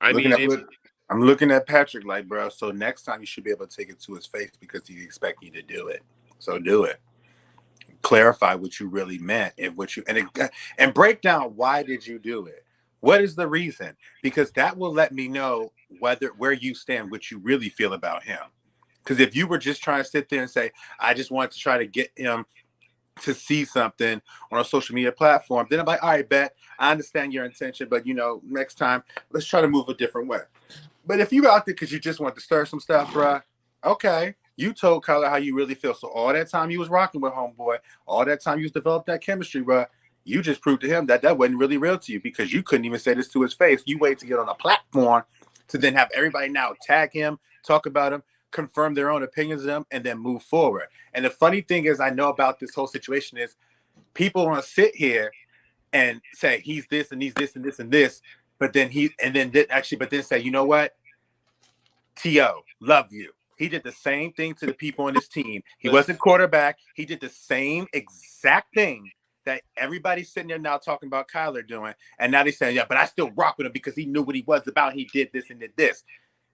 I'm looking at Patrick like, bro, so next time you should be able to take it to his face because he expect you to do it. So do it. Clarify what you really meant and break down why did you do it. What is the reason? Because that will let me know where you stand, what you really feel about him. Because if you were just trying to sit there and say, I just wanted to try to get him to see something on a social media platform, then I'm like, all right, bet, I understand your intention, but next time, let's try to move a different way. But if you out there because you just want to stir some stuff, bruh, okay, you told Kyler how you really feel. So all that time you was rocking with homeboy, all that time you was developed that chemistry, bruh, you just proved to him that wasn't really real to you because you couldn't even say this to his face. You wait to get on a platform to then have everybody now tag him, talk about him, confirm their own opinions of him, and then move forward. And the funny thing is, I know about this whole situation is people want to sit here and say he's this and he's this and this and this, but then say, you know what? T.O., love you. He did the same thing to the people on his team. He wasn't quarterback. He did the same exact thing that everybody's sitting there now talking about Kyler doing. And now they're saying, yeah, but I still rock with him because he knew what he was about. He did this and did this.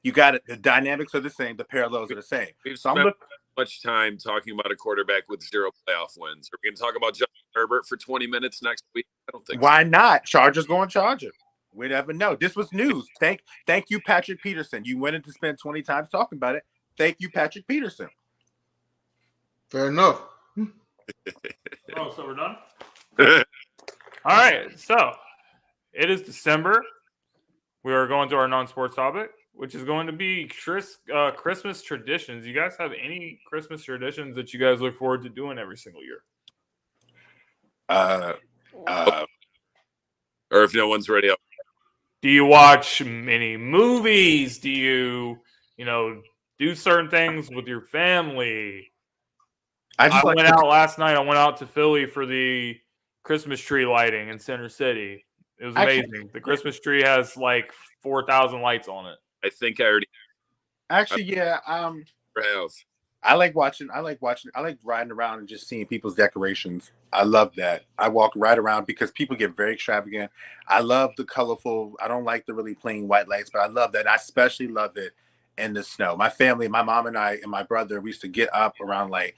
You got it. The dynamics are the same. The parallels are the same. We've spent much time talking about a quarterback with 0 playoff wins. Are we going to talk about Justin Herbert for 20 minutes next week? I don't think Why not? Chargers going Chargers. We never know. This was news. Thank you, Patrick Peterson. You went in to spend 20 times talking about it. Thank you, Patrick Peterson. Fair enough. Oh, so we're done? All right, so it is December. We are going to our non-sports topic, which is going to be Christmas traditions. You guys have any Christmas traditions that you guys look forward to doing every single year? Or if no one's ready. Do you watch any movies? Do you, do certain things with your family? I went out last night. I went out to Philly for the Christmas tree lighting in Center City. It was amazing. The Christmas tree has like 4,000 lights on it. I think I already. Actually, yeah. I like watching. I like riding around and just seeing people's decorations. I love that. I walk right around because people get very extravagant. I love the colorful. I don't like the really plain white lights, but I love that. I especially love it in the snow. My family, my mom and I and my brother, we used to get up around like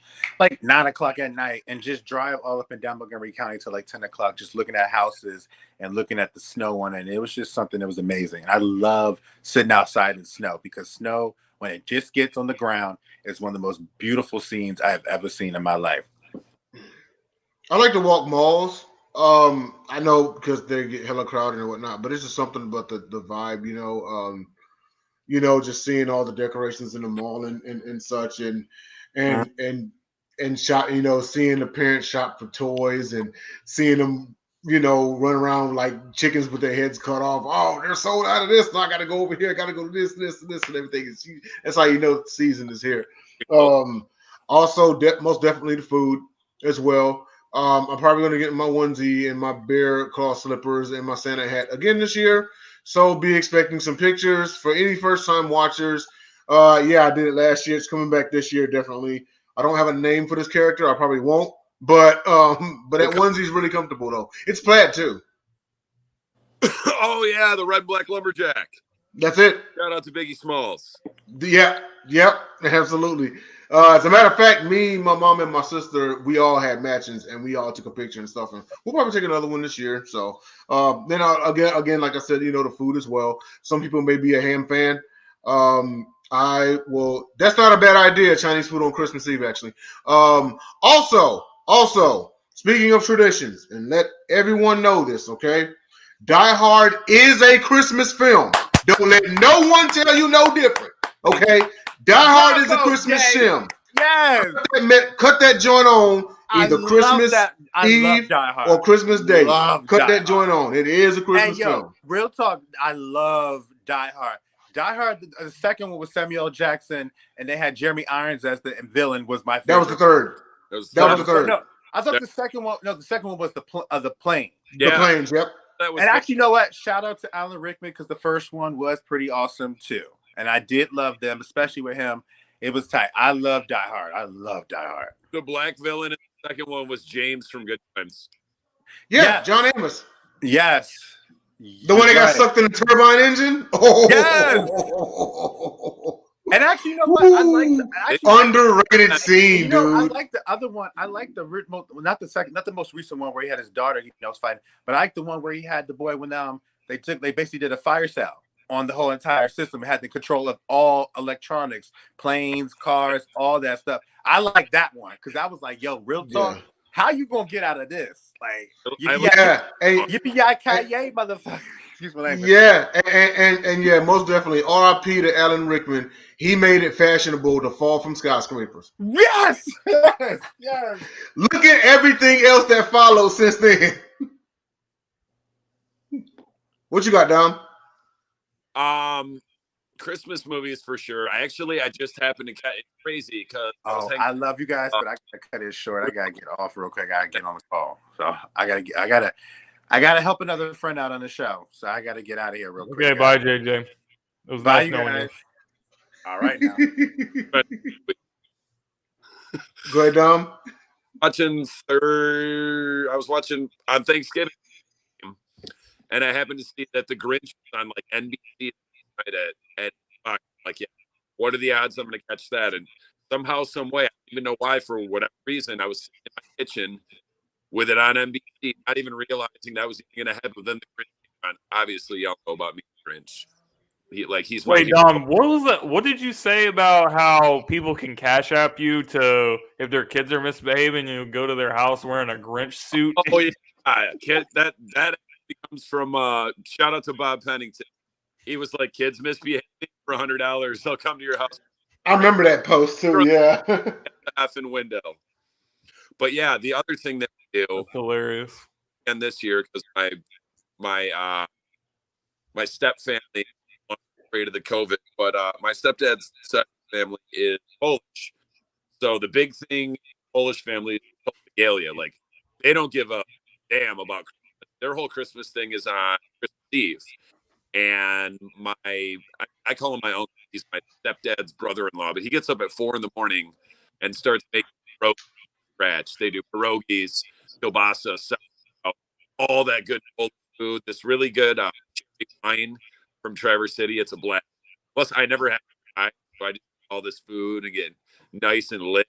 9 o'clock at night and just drive all up and down Montgomery County till like 10 o'clock, just looking at houses and looking at the snow on it. And it was just something that was amazing. I love sitting outside in snow because snow, when it just gets on the ground, is one of the most beautiful scenes I have ever seen in my life. I like to walk malls. I know because they get hella crowded and whatnot, but it's just something about the vibe, just seeing all the decorations in the mall and such, and shop, seeing the parents shop for toys and seeing them, run around like chickens with their heads cut off. Oh, they're sold out of this. So I got to go over here. I got to go to this, and everything. That's how the season is here. Also, most definitely the food as well. I'm probably going to get my onesie and my bear claw slippers and my Santa hat again this year. So be expecting some pictures for any first-time watchers. Yeah, I did it last year. It's coming back this year, definitely. I don't have a name for this character. I probably won't. But that onesie's really comfortable, though. It's plaid, too. Oh, yeah, the red black lumberjack. That's it. Shout out to Biggie Smalls. Yep, absolutely. As a matter of fact, me, my mom, and my sister, we all had matchings, and we all took a picture and stuff. And we'll probably take another one this year. So then again, like I said, the food as well. Some people may be a ham fan. That's not a bad idea. Chinese food on Christmas Eve, actually. Also, speaking of traditions, and let everyone know this, okay? Die Hard is a Christmas film. Don't let no one tell you no different. Okay, Die Hard is a Bravo, Christmas Jay. film. Yes. Cut that joint on either I love Christmas that. I love Eve Die Hard. or Christmas Day. Love Cut Die that joint Hard. on. It is a And Christmas yo, film. real talk. I love Die Hard. Die Hard. The second one was Samuel L. Jackson, and they had Jeremy Irons as the villain. Was my favorite. That was the third. That was the third. No, I thought the second one. No, the second one was the plane. The planes. Yep. That was And actually, you know what? Shout out to Alan Rickman because the first one was pretty awesome too, and I did love them, especially with him. It was tight. I love Die Hard. I love Die Hard. the black villain. And the second one was James from Good Times. Yeah, Yes. John Amos. Yes. The one that got sucked in the turbine engine? Oh. Yes. And actually, you know what? I like the underrated scene, you know, dude. I like the other one. I like the not the most recent one where he had his daughter. Was fighting, but I like the one where he had the boy when they basically did a fire sale on the whole entire system. It had the control of all electronics, planes, cars, all that stuff. I like that one because I was like, yo, real talk. Yeah. How you gonna get out of this? Like, Yippee-yi-ki-yay, motherfucker. Excuse my language. Yeah, and yeah, most definitely. R.I.P. to Alan Rickman. He made it fashionable to fall from skyscrapers. Yes, yes, yes. Look at everything else that followed since then. What you got, Dom? Christmas movies for sure. I just happened to cut it crazy because I love you guys, but I gotta cut it short. I gotta get off real quick. I gotta get on the call, so I gotta help another friend out on the show. So I gotta get out of here real quick. Okay, bye, JJ. It was Bye, nice you knowing guys. you. All right now. Go ahead, Dom. I was watching on Thanksgiving, and I happened to see that the Grinch was on like NBC right at like, yeah, what are the odds I'm going to catch that? And somehow, some way, I don't even know why, for whatever reason, I was sitting in my kitchen with it on NBC, not even realizing that was even going to happen. But then the Grinch came on. Obviously, y'all know about me, Grinch. He's Wait, Dom, what was that? What did you say about how people can cash app you to if their kids are misbehaving, you go to their house wearing a Grinch suit? Oh yeah, that comes from shout out to Bob Pennington. He was like, kids misbehaving for $100, they'll come to your house. I remember that post too. Yeah, Effing window. But yeah, the other thing that we do, That's hilarious. and this year because my step family afraid of the COVID, but my stepdad's family is Polish. So the big thing, Polish family is regalia. Like they don't give a damn about Christmas. Their whole Christmas thing is on Christmas Eve. And I call him my uncle. He's my stepdad's brother-in-law, but he gets up at 4 a.m. and starts making pierogies from scratch. They do pierogies, kielbasa, all that good Polish food. This really good wine from Traverse City. It's a blast. Plus, I never had wine, so I just eat all this food and get nice and lit.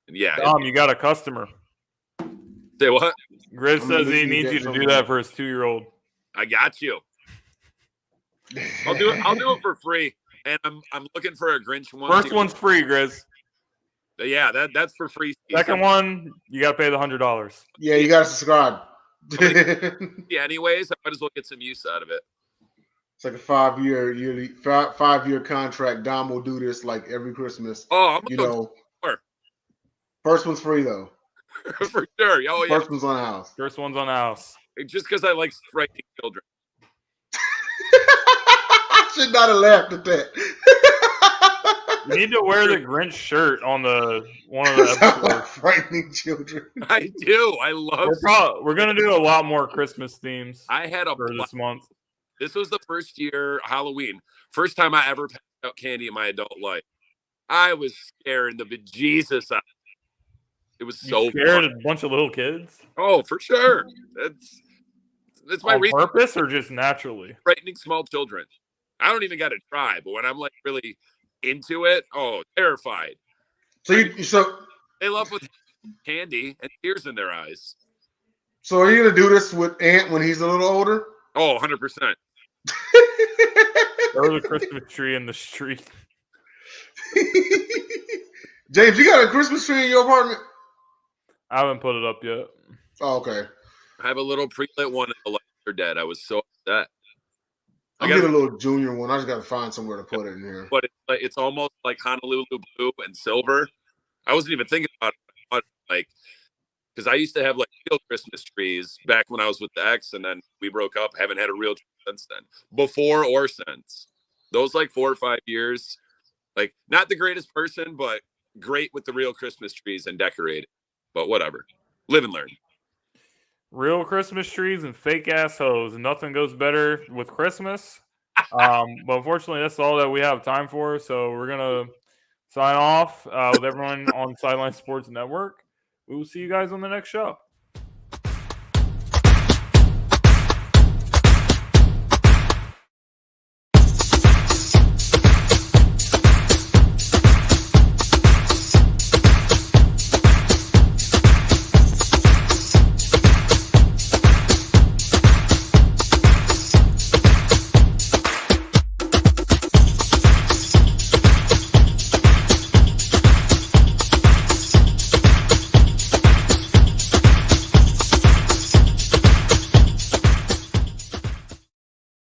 And yeah, Dom, you got a customer. say what? Grizz says he needs you to do that for his 2-year-old. I got you. I'll do it for free. And I'm looking for a Grinch one. First one's free, Grizz. Yeah, that's for free. Second one, you got to pay the $100. yeah, you gotta subscribe. Yeah, anyways, I might as well get some use out of it. It's like a 5-year contract. Dom will do this like every Christmas. Oh, You know, more. first one's free though. For sure. Oh yeah. First one's on the house. First one's on the house. Just because I like frightening children. I should not have laughed at that. You need to wear the Grinch shirt on one of the episodes. Frightening children. I do. I love. We're gonna do a lot more Christmas themes I had a for blast. this month. This was the first year Halloween. First time I ever passed out candy in my adult life. I was scaring the bejesus out. It was so You scared fun. a bunch of little kids Oh, for sure. That's my on reason. purpose or just naturally? Frightening small children. I don't even got to try, but when I'm like really into it, terrified. So They love with candy and tears in their eyes. So are you gonna do this with Ant when he's a little older? Oh, 100%. Throw the Christmas tree in the street. James, you got a Christmas tree in your apartment? I haven't put it up yet. Oh, okay. I have a little pre-lit one and the lights are dead. I was so upset. I'll get a little junior one. I just got to find somewhere to put it in here. But it's almost like Honolulu blue and silver. I wasn't even thinking about it, like, because I used to have like real Christmas trees back when I was with the ex, and then we broke up. Haven't had a real tree since then, before or since. Those like 4 or 5 years, like not the greatest person, but great with the real Christmas trees and decorating. But whatever, live and learn. Real Christmas trees and fake ass hoes. Nothing goes better with Christmas. But unfortunately, that's all that we have time for. So we're gonna sign off with everyone on Sideline Sports Network. We will see you guys on the next show.